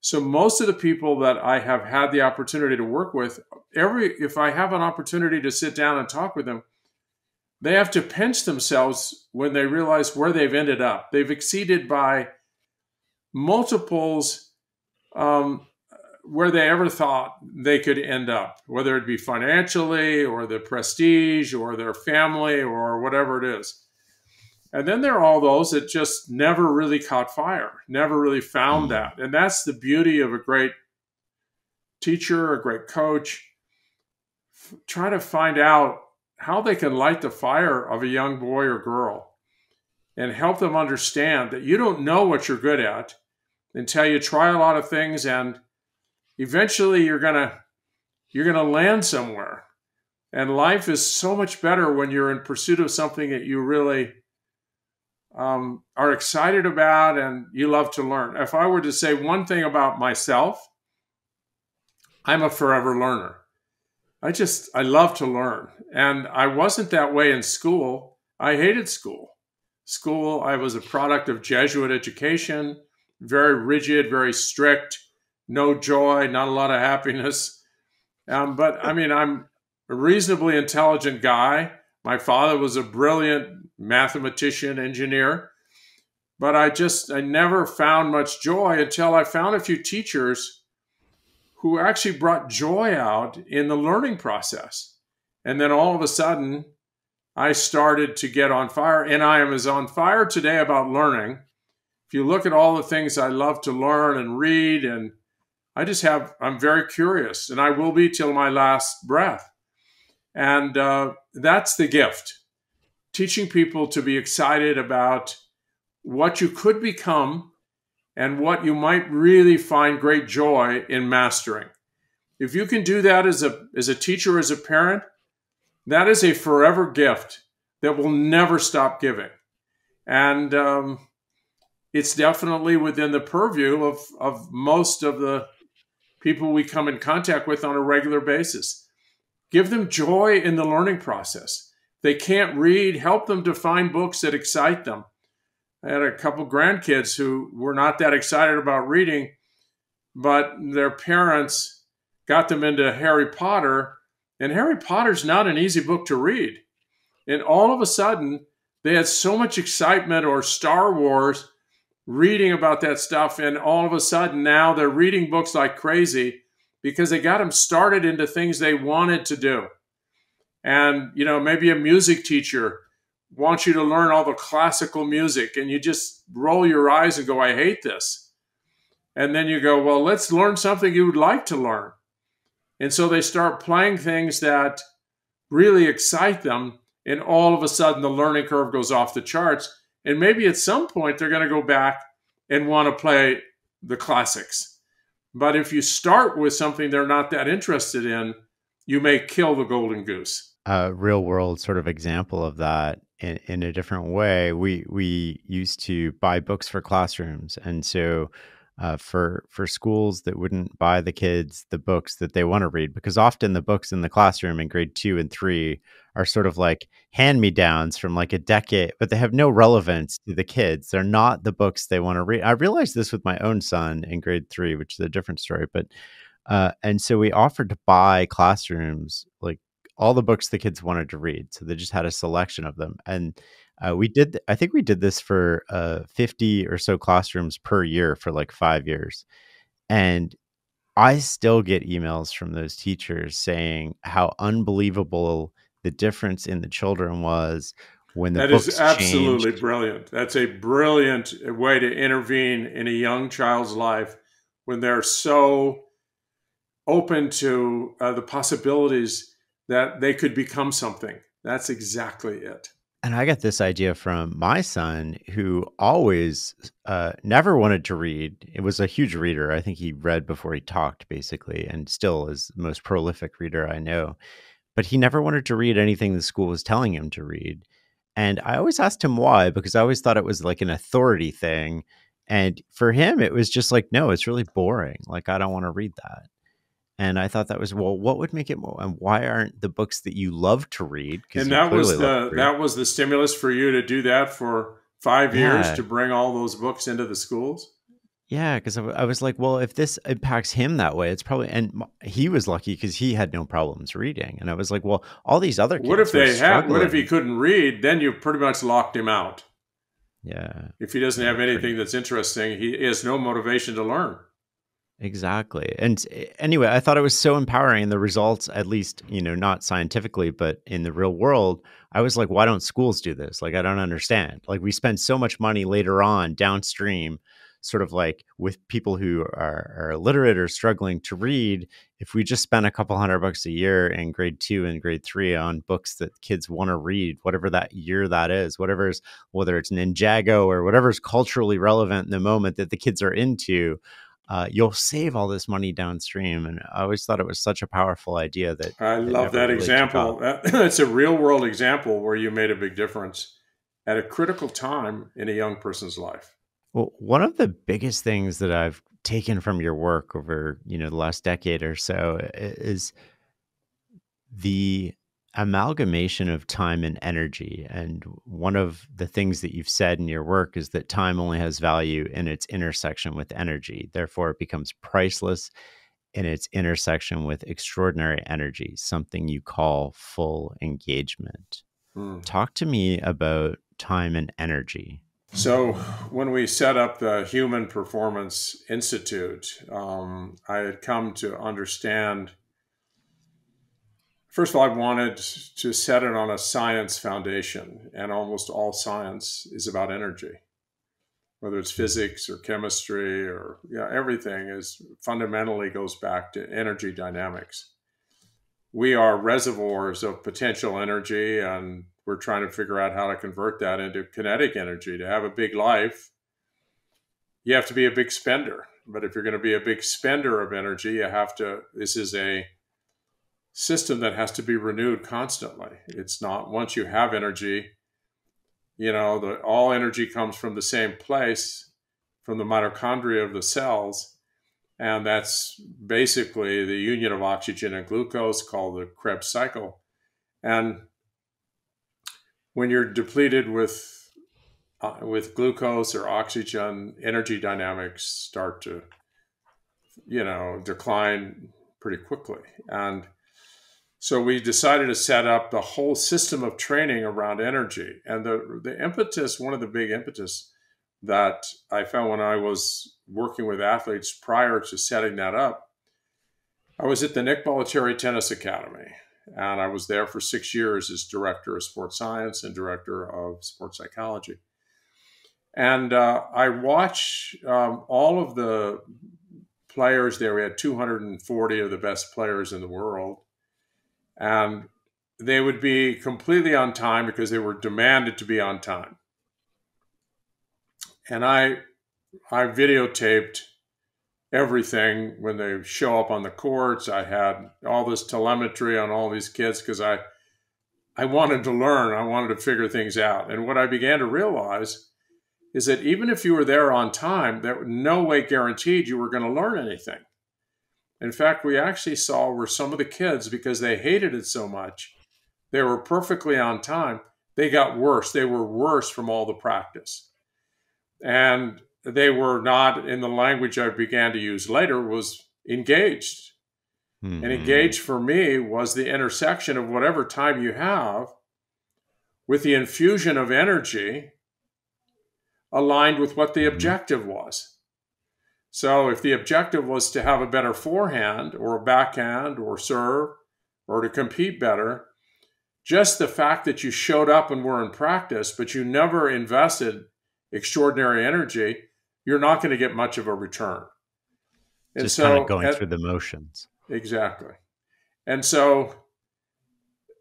Speaker 1: So most of the people that I have had the opportunity to work with, if I have an opportunity to sit down and talk with them, they have to pinch themselves when they realize where they've ended up. They've exceeded by multiples where they ever thought they could end up, whether it be financially or the prestige or their family or whatever it is. And then there are all those that just never really caught fire, never really found that. And that's the beauty of a great teacher, a great coach. Try to find out how they can light the fire of a young boy or girl and help them understand that you don't know what you're good at until you try a lot of things, and eventually you're gonna land somewhere. And life is so much better when you're in pursuit of something that you really are excited about and you love to learn. If I were to say one thing about myself, I'm a forever learner. I love to learn. And I wasn't that way in school. I hated school. I was a product of Jesuit education, very rigid, very strict, no joy, not a lot of happiness. But I mean, I'm a reasonably intelligent guy. My father was a brilliant mathematician, engineer. But I never found much joy until I found a few teachers who actually brought joy out in the learning process. And then all of a sudden, I started to get on fire. And I am as on fire today about learning. If you look at all the things I love to learn and read, and I'm very curious, and I will be till my last breath. And that's the gift. Teaching people to be excited about what you could become and what you might really find great joy in mastering. If you can do that as a teacher, as a parent, that is a forever gift that will never stop giving. And it's definitely within the purview of most of the people we come in contact with on a regular basis. Give them joy in the learning process. They can't read, help them to find books that excite them. I had a couple grandkids who were not that excited about reading, but their parents got them into Harry Potter, and Harry Potter's not an easy book to read. And all of a sudden, they had so much excitement, or Star Wars, reading about that stuff, and all of a sudden now they're reading books like crazy because they got them started into things they wanted to do. And, maybe a music teacher wants you to learn all the classical music, and you just roll your eyes and go, I hate this. And then you go, well, let's learn something you would like to learn. And so they start playing things that really excite them, and all of a sudden the learning curve goes off the charts. And maybe at some point they're going to go back and want to play the classics. But if you start with something they're not that interested in, you may kill the golden goose.
Speaker 2: A real world sort of example of that in a different way. We used to buy books for classrooms. And so for schools that wouldn't buy the kids the books that they want to read, because often the books in the classroom in grade 2 and 3 are sort of like hand-me-downs from like a decade, but they have no relevance to the kids. They're not the books they want to read. I realized this with my own son in grade 3, which is a different story. But and so we offered to buy classrooms like all the books the kids wanted to read. So they just had a selection of them. And I think we did this for 50 or so classrooms per year for like 5 years. And I still get emails from those teachers saying how unbelievable the difference in the children was when the
Speaker 1: That is
Speaker 2: books
Speaker 1: absolutely
Speaker 2: changed.
Speaker 1: brilliant. That's a brilliant way to intervene in a young child's life when they're so open to the possibilities that they could become something. That's exactly it.
Speaker 2: And I got this idea from my son, who always never wanted to read. It was a huge reader. I think he read before he talked, basically, and still is the most prolific reader I know. But he never wanted to read anything the school was telling him to read. And I always asked him why, because I always thought it was like an authority thing. And for him, it was just like, no, it's really boring. Like, I don't want to read that. And I thought that was, well, what would make it more? And why aren't the books that you love to read? Because
Speaker 1: And
Speaker 2: you clearly love to read.
Speaker 1: that was the stimulus for you to do that for 5 years,
Speaker 2: Yeah.
Speaker 1: to bring all those books into the schools.
Speaker 2: Yeah. Because I was like, well, if this impacts him that way, it's probably, and he was lucky because he had no problems reading. And I was like, well, all these other
Speaker 1: What if
Speaker 2: kids who are
Speaker 1: they had? What if he
Speaker 2: struggling.
Speaker 1: couldn't read? Then you pretty much locked him out.
Speaker 2: Yeah.
Speaker 1: If he doesn't have
Speaker 2: Pretty.
Speaker 1: anything that's interesting, he has no motivation to learn.
Speaker 2: Exactly. And anyway, I thought it was so empowering. The results, at least, not scientifically, but in the real world, I was like, why don't schools do this? Like, I don't understand. Like, we spend so much money later on downstream, sort of like with people who are illiterate or struggling to read. If we just spend a couple $100 a year in grade 2 and grade 3 on books that kids want to read, whatever that year that is, whether it's Ninjago or whatever's culturally relevant in the moment that the kids are into, you'll save all this money downstream. And I always thought it was such a powerful idea that
Speaker 1: I
Speaker 2: it
Speaker 1: love
Speaker 2: never
Speaker 1: that
Speaker 2: really took
Speaker 1: example.
Speaker 2: off.
Speaker 1: It's a real world example where you made a big difference at a critical time in a young person's life.
Speaker 2: Well, one of the biggest things that I've taken from your work over, the last decade or so is the amalgamation of time and energy. And one of the things that you've said in your work is that time only has value in its intersection with energy. Therefore, it becomes priceless in its intersection with extraordinary energy, something you call full engagement.
Speaker 1: Hmm.
Speaker 2: Talk to me about time and energy.
Speaker 1: So, when we set up the Human Performance Institute, I had come to understand. First of all, I wanted to set it on a science foundation, and almost all science is about energy, whether it's physics or chemistry or everything is fundamentally goes back to energy dynamics. We are reservoirs of potential energy, and we're trying to figure out how to convert that into kinetic energy. To have a big life, you have to be a big spender. But if you're going to be a big spender of energy, this is a system that has to be renewed constantly. It's not once you have energy, all energy comes from the same place, from the mitochondria of the cells. And that's basically the union of oxygen and glucose, called the Krebs cycle. And when you're depleted with glucose or oxygen, energy dynamics start to, decline pretty quickly. And so we decided to set up the whole system of training around energy. And the impetus, one of the big impetus that I found when I was working with athletes prior to setting that up, I was at the Nick Bollettieri Tennis Academy. And I was there for 6 years as director of sports science and director of sports psychology. And I watched all of the players there. We had 240 of the best players in the world. And they would be completely on time because they were demanded to be on time. And I videotaped everything when they show up on the courts. I had all this telemetry on all these kids because I wanted to learn. I wanted to figure things out. And what I began to realize is that even if you were there on time, there was no way guaranteed you were going to learn anything. In fact, we actually saw where some of the kids, because they hated it so much, they were perfectly on time, they got worse. They were worse from all the practice. And they were not, in the language I began to use later, was engaged. Mm-hmm. And engaged for me was the intersection of whatever time you have with the infusion of energy aligned with what the objective was. So if the objective was to have a better forehand or a backhand or serve or to compete better, just the fact that you showed up and were in practice, but you never invested extraordinary energy, you're not going to get much of a return. And
Speaker 2: Just kind of
Speaker 1: so,
Speaker 2: going through the motions.
Speaker 1: exactly. And so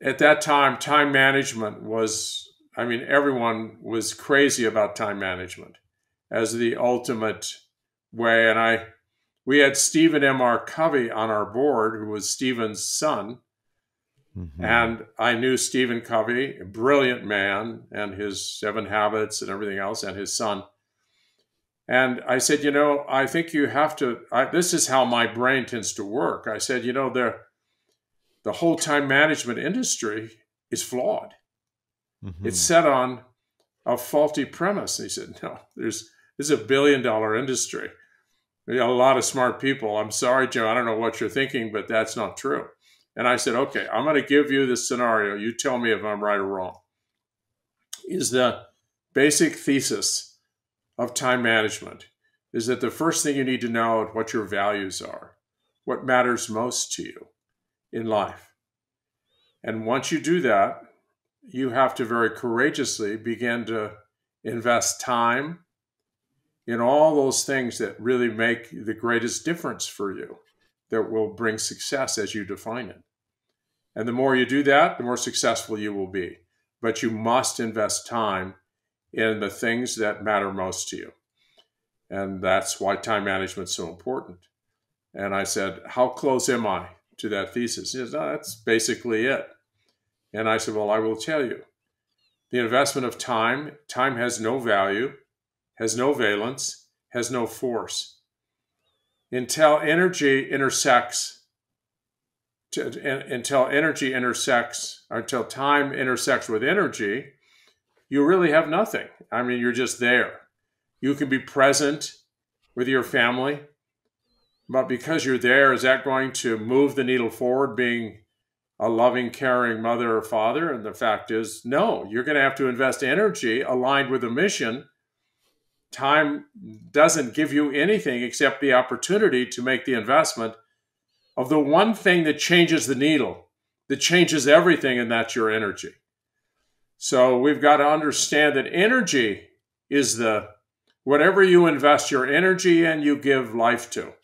Speaker 1: at that time, time management was, I mean, everyone was crazy about time management as the ultimate way. And we had Stephen M.R. Covey on our board, who was Stephen's son.
Speaker 2: Mm-hmm.
Speaker 1: And I knew Stephen Covey, a brilliant man, and his 7 Habits and everything else, and his son. And I said, I think you have to, this is how my brain tends to work. I said, the whole time management industry is flawed.
Speaker 2: Mm-hmm.
Speaker 1: It's set on a faulty premise. And he said, no, this is a $1 billion industry. You got a lot of smart people. I'm sorry, Joe, I don't know what you're thinking, but that's not true. And I said, okay, I'm going to give you this scenario. You tell me if I'm right or wrong. Is the basic thesis of time management is that the first thing you need to know is what your values are, what matters most to you in life. And once you do that, you have to very courageously begin to invest time in all those things that really make the greatest difference for you, that will bring success as you define it. And the more you do that, the more successful you will be. But you must invest time in the things that matter most to you. And that's why time management is so important. And I said, how close am I to that thesis? He says, no, that's basically it. And I said, well, I will tell you. The investment of time has no value, has no valence, has no force. Until time intersects with energy, you really have nothing. I mean, you're just there. You can be present with your family, but because you're there, is that going to move the needle forward, being a loving, caring mother or father? And the fact is, no, you're going to have to invest energy aligned with a mission. Time doesn't give you anything except the opportunity to make the investment of the one thing that changes the needle, that changes everything, and that's your energy. So we've got to understand that energy is whatever you invest your energy in, you give life to.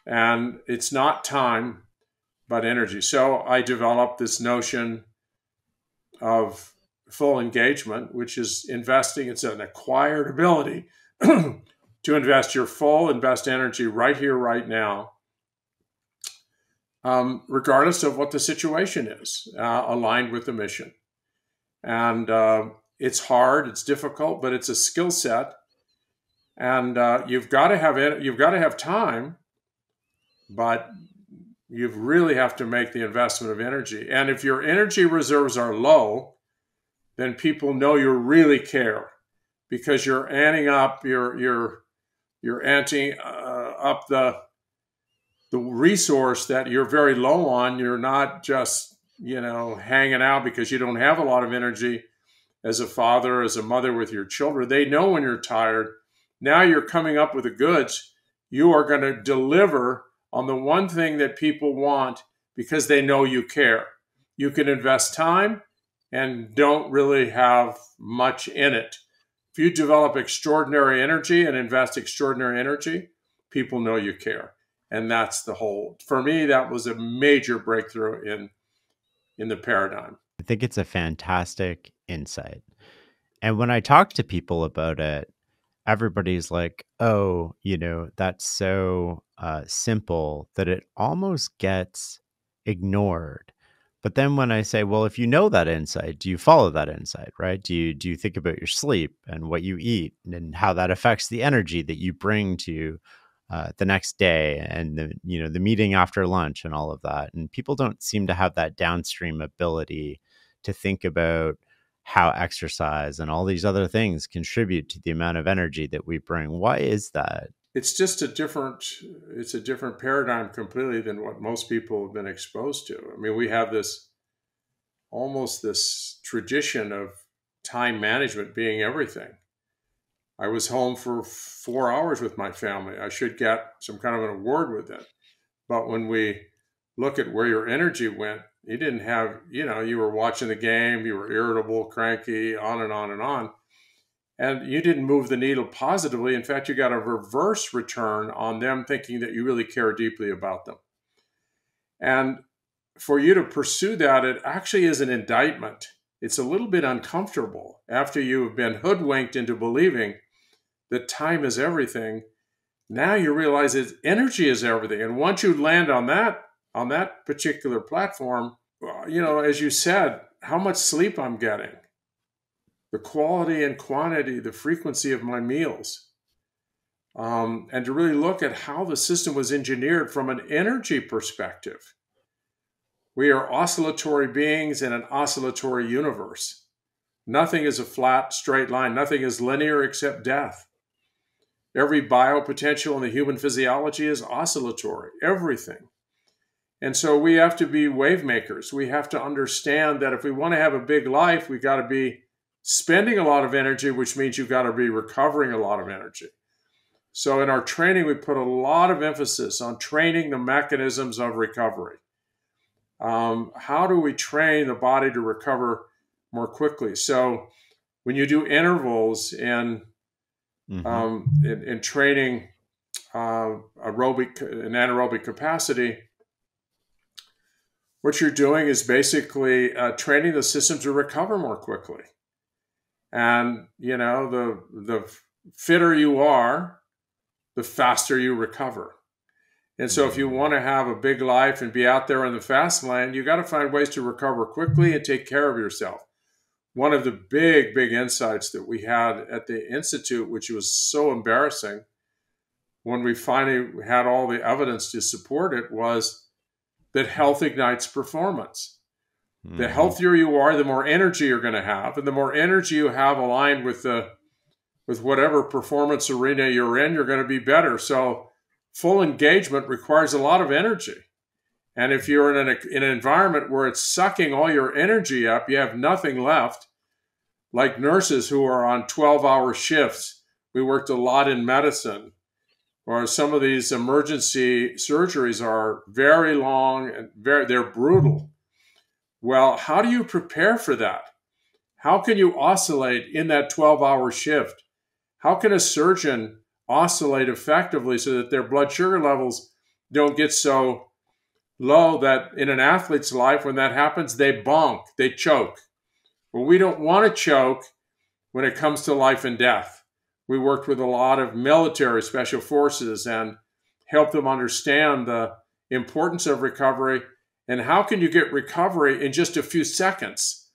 Speaker 1: And it's not time, but energy. So I developed this notion of full engagement, which is investing. It's an acquired ability to invest energy right here, right now, regardless of what the situation is, aligned with the mission. And it's hard, it's difficult, but it's a skill set. And you've got to have time, but you really have to make the investment of energy. And if your energy reserves are low, then people know you really care, because you're amping up the resource that you're very low on. You're not just hanging out because you don't have a lot of energy as a father, as a mother with your children. They know when you're tired. Now you're coming up with the goods. You are going to deliver on the one thing that people want because they know you care. You can invest time and don't really have much in it. If you develop extraordinary energy and invest extraordinary energy, people know you care. And that's for me, that was a major breakthrough in the paradigm.
Speaker 2: I think it's a fantastic insight. And when I talk to people about it, everybody's like, oh, that's so simple that it almost gets ignored. But then when I say, well, if you know that insight, do you follow that insight, right? Do you think about your sleep and what you eat and how that affects the energy that you bring to the next day, and the meeting after lunch and all of that? And people don't seem to have that downstream ability to think about how exercise and all these other things contribute to the amount of energy that we bring. Why is that?
Speaker 1: It's just a different paradigm completely than what most people have been exposed to. I mean, we have this tradition of time management being everything. I was home for 4 hours with my family. I should get some kind of an award with it. But when we look at where your energy went, you didn't have, you were watching the game, you were irritable, cranky, on and on and on. And you didn't move the needle positively. In fact, you got a reverse return on them thinking that you really care deeply about them. And for you to pursue that, it actually is an indictment. It's a little bit uncomfortable after you've been hoodwinked into believing that time is everything. Now you realize that energy is everything. And once you land on that particular platform, as you said, how much sleep I'm getting, the quality and quantity, the frequency of my meals, and to really look at how the system was engineered from an energy perspective. We are oscillatory beings in an oscillatory universe. Nothing is a flat, straight line. Nothing is linear except death. Every biopotential in the human physiology is oscillatory, everything. And so we have to be wave makers. We have to understand that if we want to have a big life, we got to be spending a lot of energy, which means you've got to be recovering a lot of energy. So in our training, we put a lot of emphasis on training the mechanisms of recovery. How do we train the body to recover more quickly? So when you do intervals in training anaerobic capacity, what you're doing is basically training the system to recover more quickly. And, the fitter you are, the faster you recover. And so if you want to have a big life and be out there in the fast lane, you got to find ways to recover quickly and take care of yourself. One of the big, big insights that we had at the Institute, which was so embarrassing when we finally had all the evidence to support it, was that health ignites performance. The healthier you are, the more energy you're going to have. And the more energy you have aligned with whatever performance arena you're in, you're going to be better. So full engagement requires a lot of energy. And if you're in an environment where it's sucking all your energy up, you have nothing left. Like nurses who are on 12-hour shifts. We worked a lot in medicine. Or some of these emergency surgeries are very long and they're brutal. Well, how do you prepare for that? How can you oscillate in that 12-hour shift? How can a surgeon oscillate effectively so that their blood sugar levels don't get so low that in an athlete's life, when that happens, they bonk, they choke? Well, we don't want to choke when it comes to life and death. We worked with a lot of military special forces and helped them understand the importance of recovery and how can you get recovery in just a few seconds.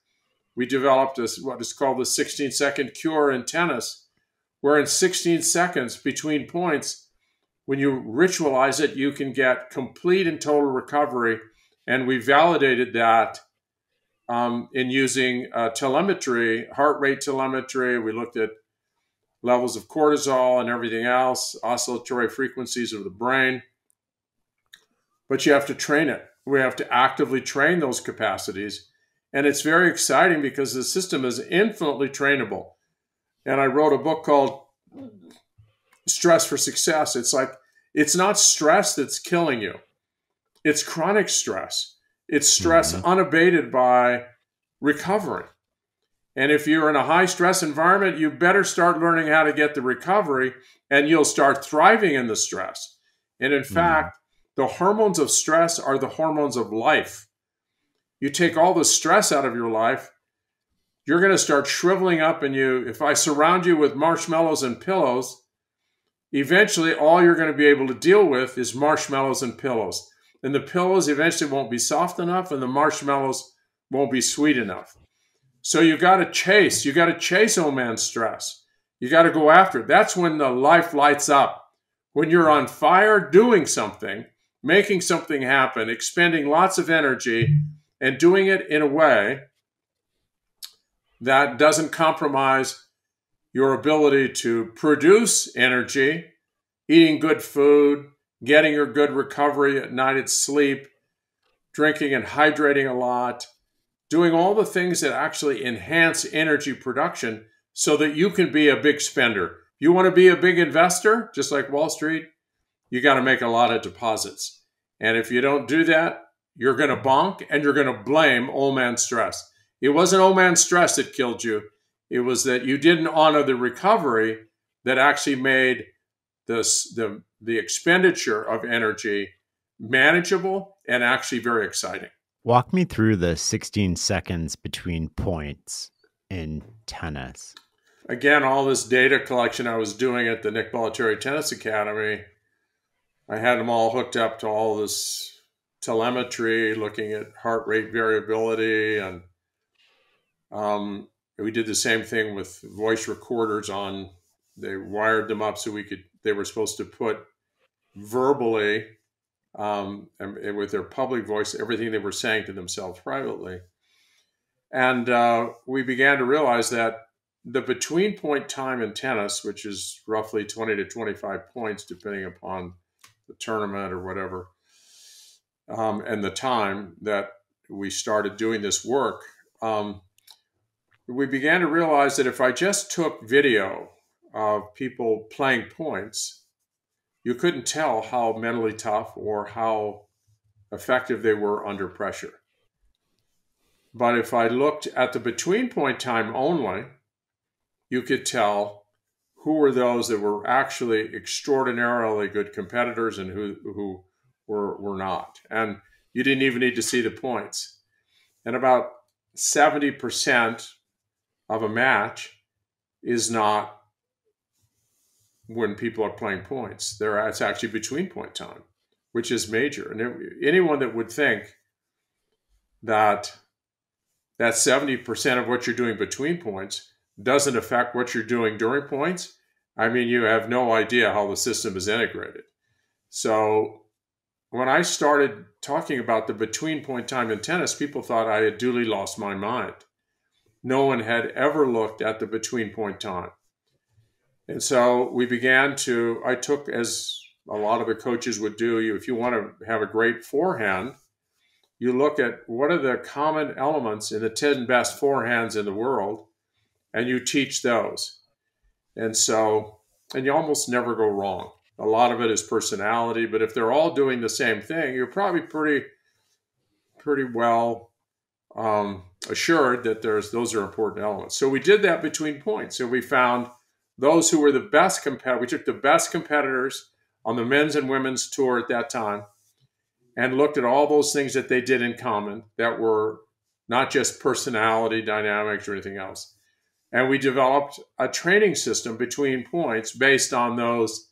Speaker 1: We developed what is called the 16-second cure in tennis, where in 16 seconds between points, when you ritualize it, you can get complete and total recovery. And we validated that in using telemetry, heart rate telemetry. We looked at levels of cortisol and everything else, oscillatory frequencies of the brain. But you have to train it. We have to actively train those capacities. And it's very exciting because the system is infinitely trainable. And I wrote a book called Stress for Success. It's like, it's not stress that's killing you. It's chronic stress. It's stress unabated by recovery. And if you're in a high stress environment, you better start learning how to get the recovery and you'll start thriving in the stress. And in fact, the hormones of stress are the hormones of life. You take all the stress out of your life, you're going to start shriveling up. And if I surround you with marshmallows and pillows, eventually all you're going to be able to deal with is marshmallows and pillows. And the pillows eventually won't be soft enough and the marshmallows won't be sweet enough. So you got to chase, oh man, stress. You got to go after it. That's when the life lights up. When you're on fire doing something, making something happen, expending lots of energy, and doing it in a way that doesn't compromise your ability to produce energy, eating good food, getting your good recovery at night at sleep, drinking and hydrating a lot, doing all the things that actually enhance energy production so that you can be a big spender. You want to be a big investor, just like Wall Street, you got to make a lot of deposits. And if you don't do that, you're going to bonk and you're going to blame old man stress. It wasn't old man stress that killed you. It was that you didn't honor the recovery that actually made the expenditure of energy manageable and actually very exciting.
Speaker 2: Walk me through the 16 seconds between points in tennis.
Speaker 1: Again, all this data collection I was doing at the Nick Bollettieri Tennis Academy, I had them all hooked up to all this telemetry, looking at heart rate variability, and we did the same thing with voice recorders on. They wired them up so they were supposed to put verbally and with their public voice everything they were saying to themselves privately. And we began to realize that the between point time in tennis, which is roughly 20 to 25 points, depending upon the tournament or whatever, and the time that we started doing this work, we began to realize that if I just took video of people playing points, you couldn't tell how mentally tough or how effective they were under pressure. But if I looked at the between point time only, you could tell who were those that were actually extraordinarily good competitors and who were not. And you didn't even need to see the points. And about 70% of a match is not when people are playing points. It's actually between point time, which is major. And anyone that would think that 70% of what you're doing between points doesn't affect what you're doing during points, I mean, you have no idea how the system is integrated. So when I started talking about the between point time in tennis, people thought I had duly lost my mind. No one had ever looked at the between point time. And so we I took, as a lot of the coaches would do, if you want to have a great forehand, you look at what are the common elements in the 10 best forehands in the world, and you teach those. And you almost never go wrong. A lot of it is personality, but if they're all doing the same thing, you're probably pretty well assured that those are important elements. So we did that between points, and we found those who were the best competitors. We took the best competitors on the men's and women's tour at that time and looked at all those things that they did in common that were not just personality dynamics or anything else. And we developed a training system between points based on those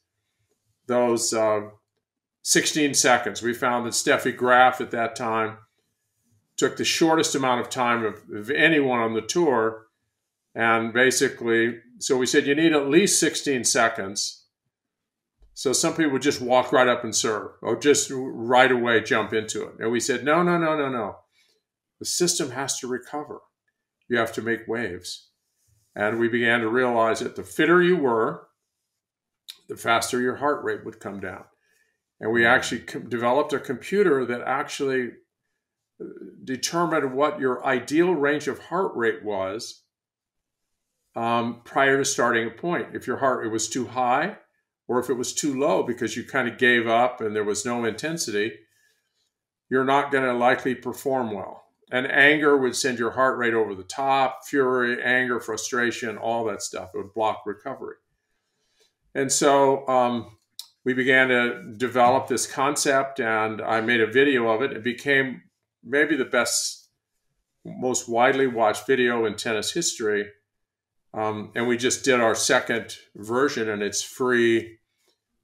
Speaker 1: 16 seconds. We found that Steffi Graf at that time took the shortest amount of time of anyone on the tour. And basically, so we said, you need at least 16 seconds. So some people would just walk right up and serve or just right away jump into it. And we said, no. The system has to recover. You have to make waves. And we began to realize that the fitter you were, the faster your heart rate would come down. And we actually developed a computer that actually determined what your ideal range of heart rate was prior to starting a point. If your heart rate was too high or if it was too low because you kind of gave up and there was no intensity, you're not going to likely perform well. And anger would send your heart rate over the top, fury, anger, frustration, all that stuff. It would block recovery. And so we began to develop this concept, and I made a video of it. It became maybe the best, most widely watched video in tennis history. And we just did our second version, and it's free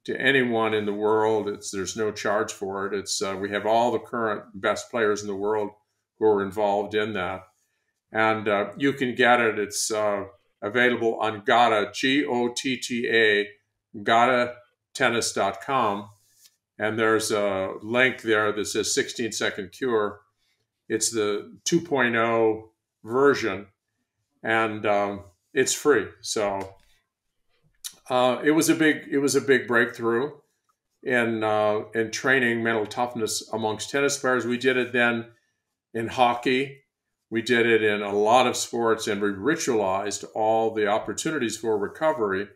Speaker 1: to anyone in the world. There's no charge for it. We have all the current best players in the world who are involved in that. And you can get it. It's available on Gotta, Gotta, GottaTennis.com. And there's a link there that says 16-second cure. It's the 2.0 version, and it's free. So it was a big breakthrough in training mental toughness amongst tennis players. We did it then in hockey. We did it in a lot of sports, and we ritualized all the opportunities for recovery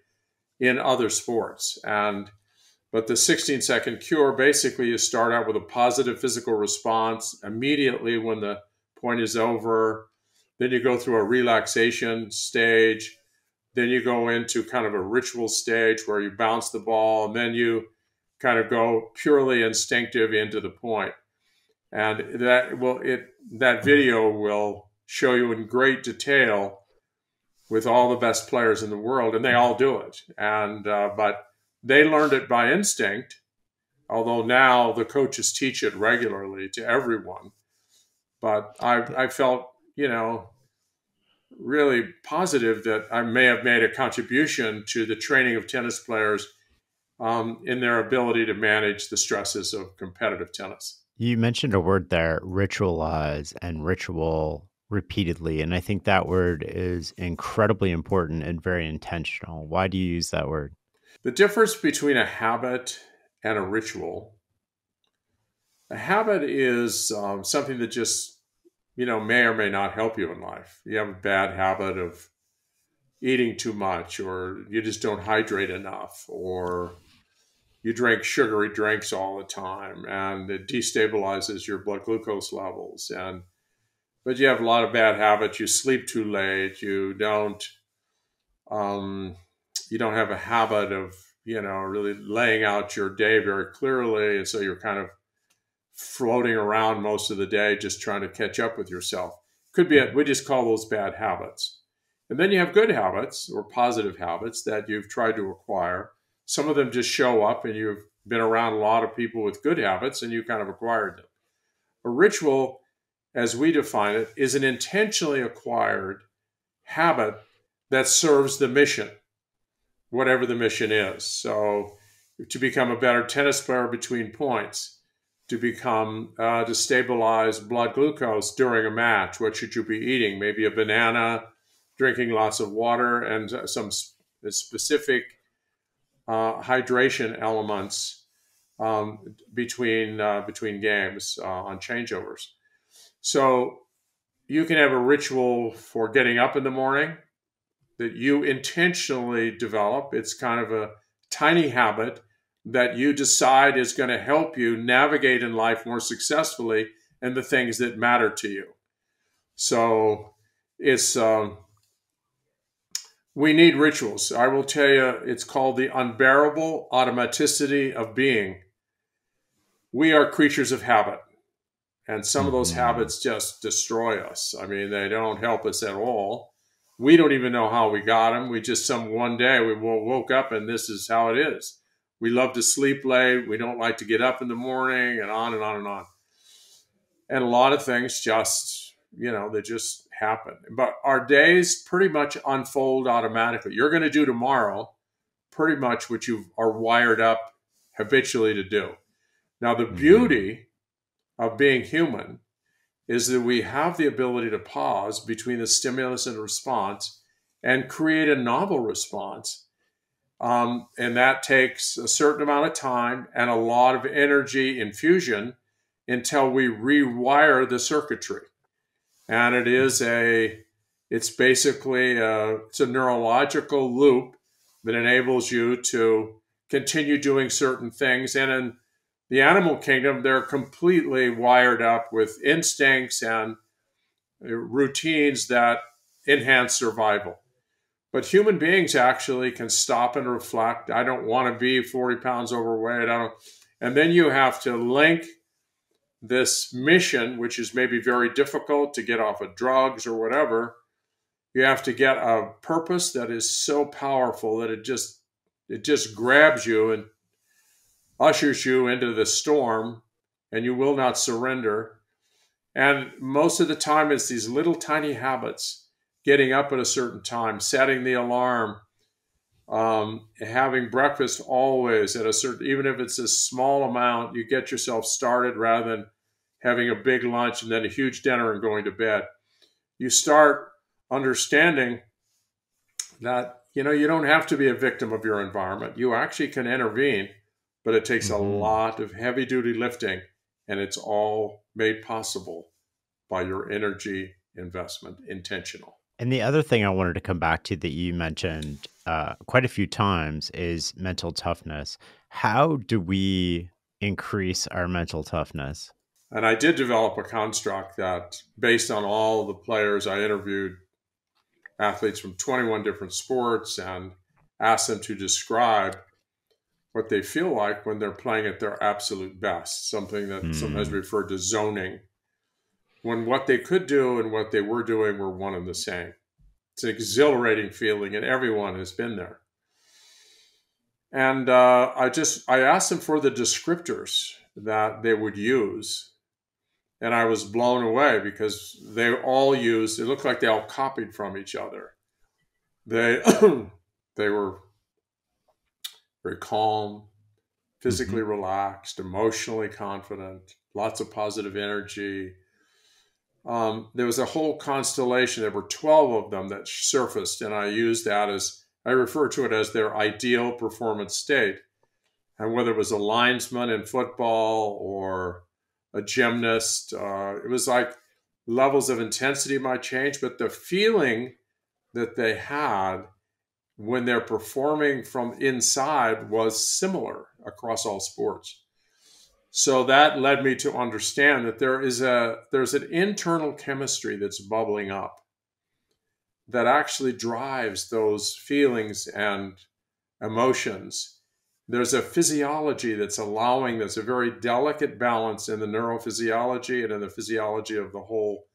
Speaker 1: in other sports. But But the 16-second cure, basically, you start out with a positive physical response immediately when the point is over. Then you go through a relaxation stage. Then you go into kind of a ritual stage where you bounce the ball. And then you kind of go purely instinctive into the point. And that video will show you in great detail with all the best players in the world, and they all do it. And but they learned it by instinct, although now the coaches teach it regularly to everyone. But I felt, really positive that I may have made a contribution to the training of tennis players in their ability to manage the stresses of competitive tennis.
Speaker 2: You mentioned a word there, ritualize and ritual repeatedly. And I think that word is incredibly important and very intentional. Why do you use that word?
Speaker 1: The difference between a habit and a ritual. A habit is something that just, may or may not help you in life. You have a bad habit of eating too much, or you just don't hydrate enough, or you drink sugary drinks all the time and it destabilizes your blood glucose levels. But you have a lot of bad habits. You sleep too late. You don't have a habit of, really laying out your day very clearly. And so you're kind of floating around most of the day, just trying to catch up with yourself. We just call those bad habits. And then you have good habits or positive habits that you've tried to acquire. Some of them just show up and you've been around a lot of people with good habits and you kind of acquired them. A ritual, as we define it, is an intentionally acquired habit that serves the mission, whatever the mission is. So to become a better tennis player between points, to stabilize blood glucose during a match, what should you be eating? Maybe a banana, drinking lots of water, and some specific hydration elements between games on changeovers. So you can have a ritual for getting up in the morning that you intentionally develop. It's kind of a tiny habit that you decide is going to help you navigate in life more successfully and the things that matter to you. So it's we need rituals. I will tell you, it's called the unbearable automaticity of being. We are creatures of habit, and some of those habits just destroy us. I mean, they don't help us at all. We don't even know how we got them. We just one day we woke up and this is how it is. We love to sleep late. We don't like to get up in the morning, and on and on and on. And a lot of things just, they just happen. But our days pretty much unfold automatically. You're going to do tomorrow pretty much what you are wired up habitually to do. Now, the beauty of being human is that we have the ability to pause between the stimulus and response and create a novel response. And that takes a certain amount of time and a lot of energy infusion until we rewire the circuitry. And it's basically it's a neurological loop that enables you to continue doing certain things. And in the animal kingdom, they're completely wired up with instincts and routines that enhance survival. But human beings actually can stop and reflect. I don't want to be 40 pounds overweight. And then you have to link this mission, which is maybe very difficult to get off of drugs or whatever. You have to get a purpose that is so powerful that it just grabs you and ushers you into the storm, and you will not surrender. And most of the time, it's these little tiny habits: getting up at a certain time, setting the alarm, having breakfast always at a certain, even if it's a small amount, you get yourself started rather than having a big lunch and then a huge dinner and going to bed. You start understanding that, you don't have to be a victim of your environment. You actually can intervene, but it takes a lot of heavy duty lifting, and it's all made possible by your energy investment, intentional.
Speaker 2: And the other thing I wanted to come back to that you mentioned quite a few times is mental toughness. How do we increase our mental toughness?
Speaker 1: And I did develop a construct that, based on all the players I interviewed, athletes from 21 different sports, and asked them to describe what they feel like when they're playing at their absolute best, something that sometimes
Speaker 2: Hmm.
Speaker 1: referred to zoning, when what they could do and what they were doing were one and the same. It's an exhilarating feeling, and everyone has been there. And I asked them for the descriptors that they would use, and I was blown away because they all used. It looked like they all copied from each other. They they were very calm,
Speaker 2: Hmm.
Speaker 1: physically relaxed, emotionally confident, lots of positive energy. There was a whole constellation. There were 12 of them that surfaced, and I used that as, I refer to it as their ideal performance state. And whether it was a linesman in football or a gymnast, it was like levels of intensity might change, but the feeling that they had when they're performing from inside was similar across all sports. So that led me to understand that there's an internal chemistry that's bubbling up that actually drives those feelings and emotions. There's a physiology that's allowing this, a very delicate balance in the neurophysiology and in the physiology of the whole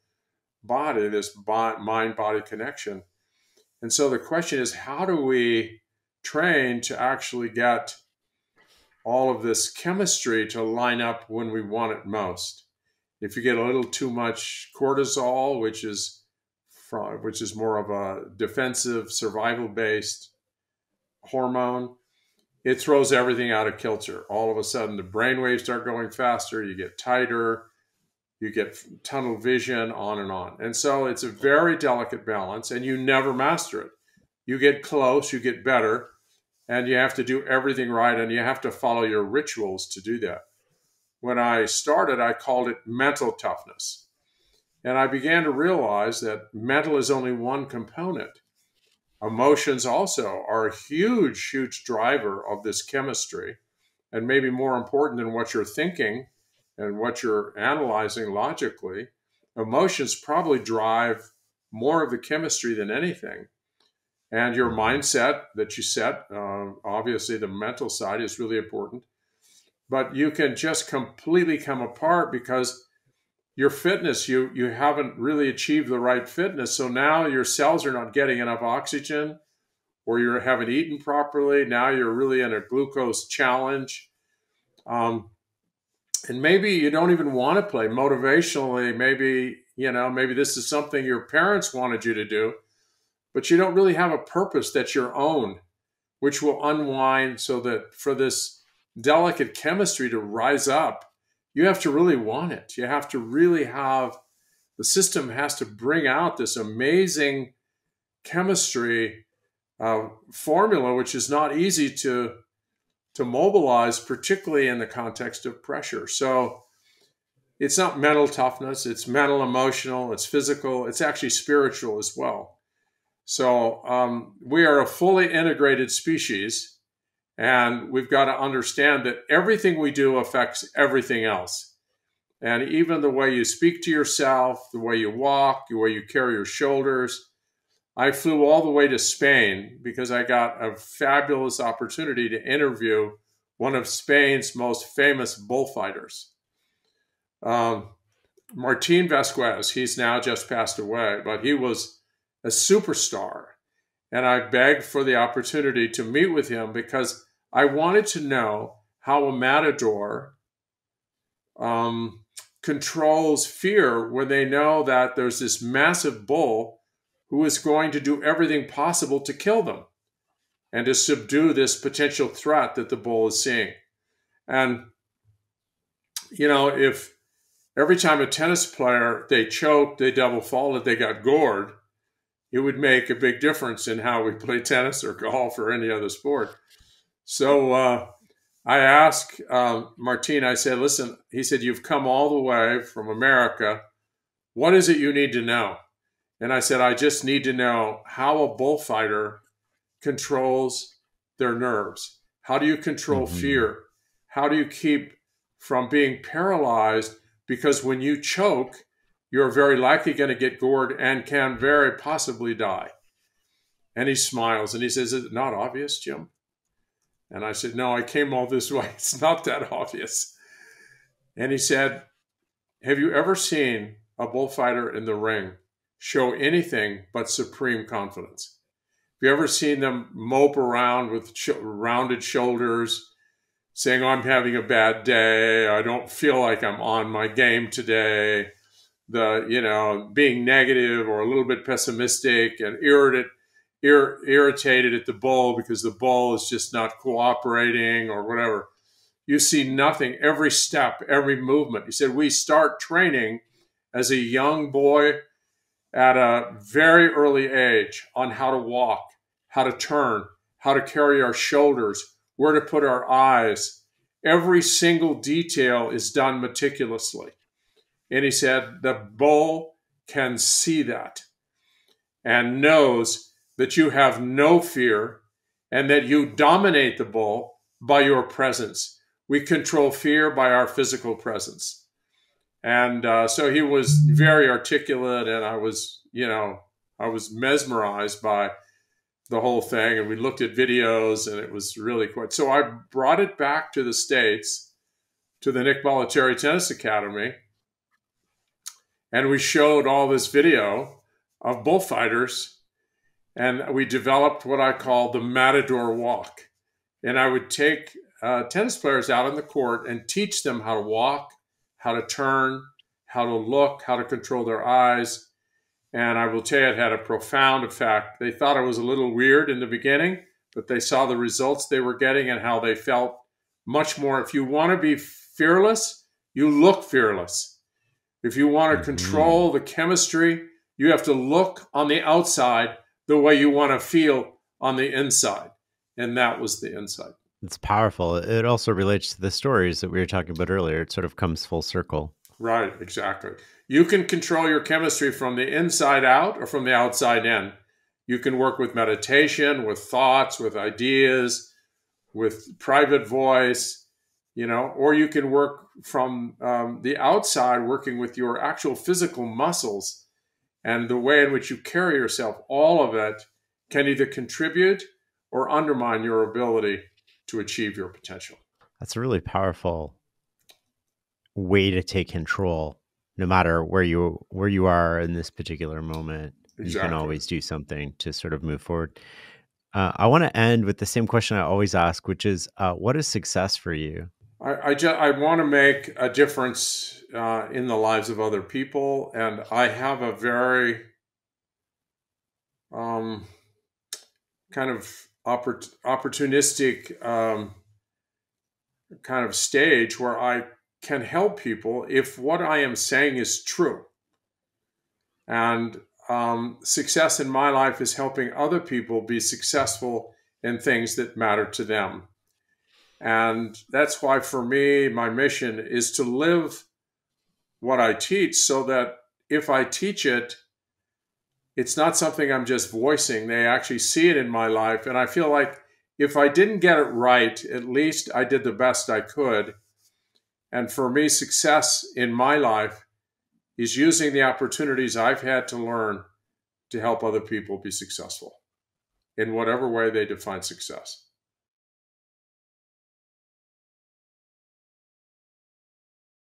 Speaker 1: body, this mind body connection. And so the question is, how do we train to actually get all of this chemistry to line up when we want it most? If you get a little too much cortisol, which is more of a defensive, survival based hormone, it throws everything out of kilter. All of a sudden, the brain waves start going faster, you get tighter, you get tunnel vision, on and on. And so it's a very delicate balance, and you never master it. You get close, you get better, and you have to do everything right, and you have to follow your rituals to do that. When I started, I called it mental toughness. And I began to realize that mental is only one component. Emotions also are a huge, huge driver of this chemistry, and maybe more important than what you're thinking and what you're analyzing logically. Emotions probably drive more of the chemistry than anything. And your
Speaker 2: Hmm.
Speaker 1: mindset that you set, obviously, the mental side is really important, but you can just completely come apart because your fitness, you haven't really achieved the right fitness. So now your cells are not getting enough oxygen, or you haven't eaten properly. Now you're really in a glucose challenge. Um, and maybe you don't even want to play motivationally. Maybe this is something your parents wanted you to do, but you don't really have a purpose that's your own, which will unwind, so that for this delicate chemistry to rise up, you have to really want it. You have to really have, the system has to bring out this amazing chemistry formula, which is not easy to mobilize, particularly in the context of pressure. So it's not mental toughness, it's mental, emotional, it's physical, it's actually spiritual as well. So we are a fully integrated species, and we've got to understand that everything we do affects everything else. And even the way you speak to yourself, the way you walk, the way you carry your shoulders. I flew all the way to Spain because I got a fabulous opportunity to interview one of Spain's most famous bullfighters. Um, Martin Vasquez, he's now just passed away, but he was a superstar. And I begged for the opportunity to meet with him because I wanted to know how a matador um, controls fear when they know that there's this massive bull who is going to do everything possible to kill them and to subdue this potential threat that the bull is seeing. And, if every time a tennis player, they choked, they double faulted, they got gored, it would make a big difference in how we play tennis or golf or any other sport. So I asked Martin, I said, listen, he said, you've come all the way from America. What is it you need to know? And I said, I just need to know how a bullfighter controls their nerves. How do you control
Speaker 2: Hmm.
Speaker 1: fear? How do you keep from being paralyzed? Because when you choke, you're very likely going to get gored and can very possibly die. And he smiles and he says, "Is it not obvious, Jim?" And I said, "No, I came all this way. It's not that obvious." And he said, "Have you ever seen a bullfighter in the ring show anything but supreme confidence? Have you ever seen them mope around with rounded shoulders, saying, 'I'm having a bad day. I don't feel like I'm on my game today'? Being negative or a little bit pessimistic and irritated at the bull because the bull is just not cooperating or whatever. You see nothing, every step, every movement." He said, "We start training as a young boy at a very early age on how to walk, how to turn, how to carry our shoulders, where to put our eyes. Every single detail is done meticulously." And he said, "The bull can see that and knows that you have no fear and that you dominate the bull by your presence. We control fear by our physical presence." And so he was very articulate, and I was mesmerized by the whole thing. And we looked at videos, and it was really quite. So I brought it back to the States, to the Nick Bollettieri Tennis Academy, and we showed all this video of bullfighters, and we developed what I call the Matador Walk. And I would take tennis players out on the court and teach them how to walk, how to turn, how to look, how to control their eyes. And I will tell you, it had a profound effect. They thought it was a little weird in the beginning, but they saw the results they were getting and how they felt much more. If you want to be fearless, you look fearless. If you want to
Speaker 2: Hmm.
Speaker 1: control the chemistry, you have to look on the outside the way you want to feel on the inside. And that was the insight.
Speaker 2: It's powerful. It also relates to the stories that we were talking about earlier. It sort of comes full circle.
Speaker 1: Right, exactly. You can control your chemistry from the inside out or from the outside in. You can work with meditation, with thoughts, with ideas, with private voice, or you can work from the outside, working with your actual physical muscles and the way in which you carry yourself. All of it can either contribute or undermine your ability to achieve your potential.
Speaker 2: That's a really powerful way to take control. No matter where you are in this particular moment, you can
Speaker 1: Exactly.
Speaker 2: always do something to sort of move forward. I want to end with the same question I always ask, which is, what is success for you?
Speaker 1: I want to make a difference in the lives of other people, and I have a very um, kind of opportunistic kind of stage where I can help people if what I am saying is true. And success in my life is helping other people be successful in things that matter to them. And that's why, for me, my mission is to live what I teach so that if I teach it, it's not something I'm just voicing. They actually see it in my life. And I feel like if I didn't get it right, at least I did the best I could. And for me, success in my life is using the opportunities I've had to learn to help other people be successful in whatever way they define success.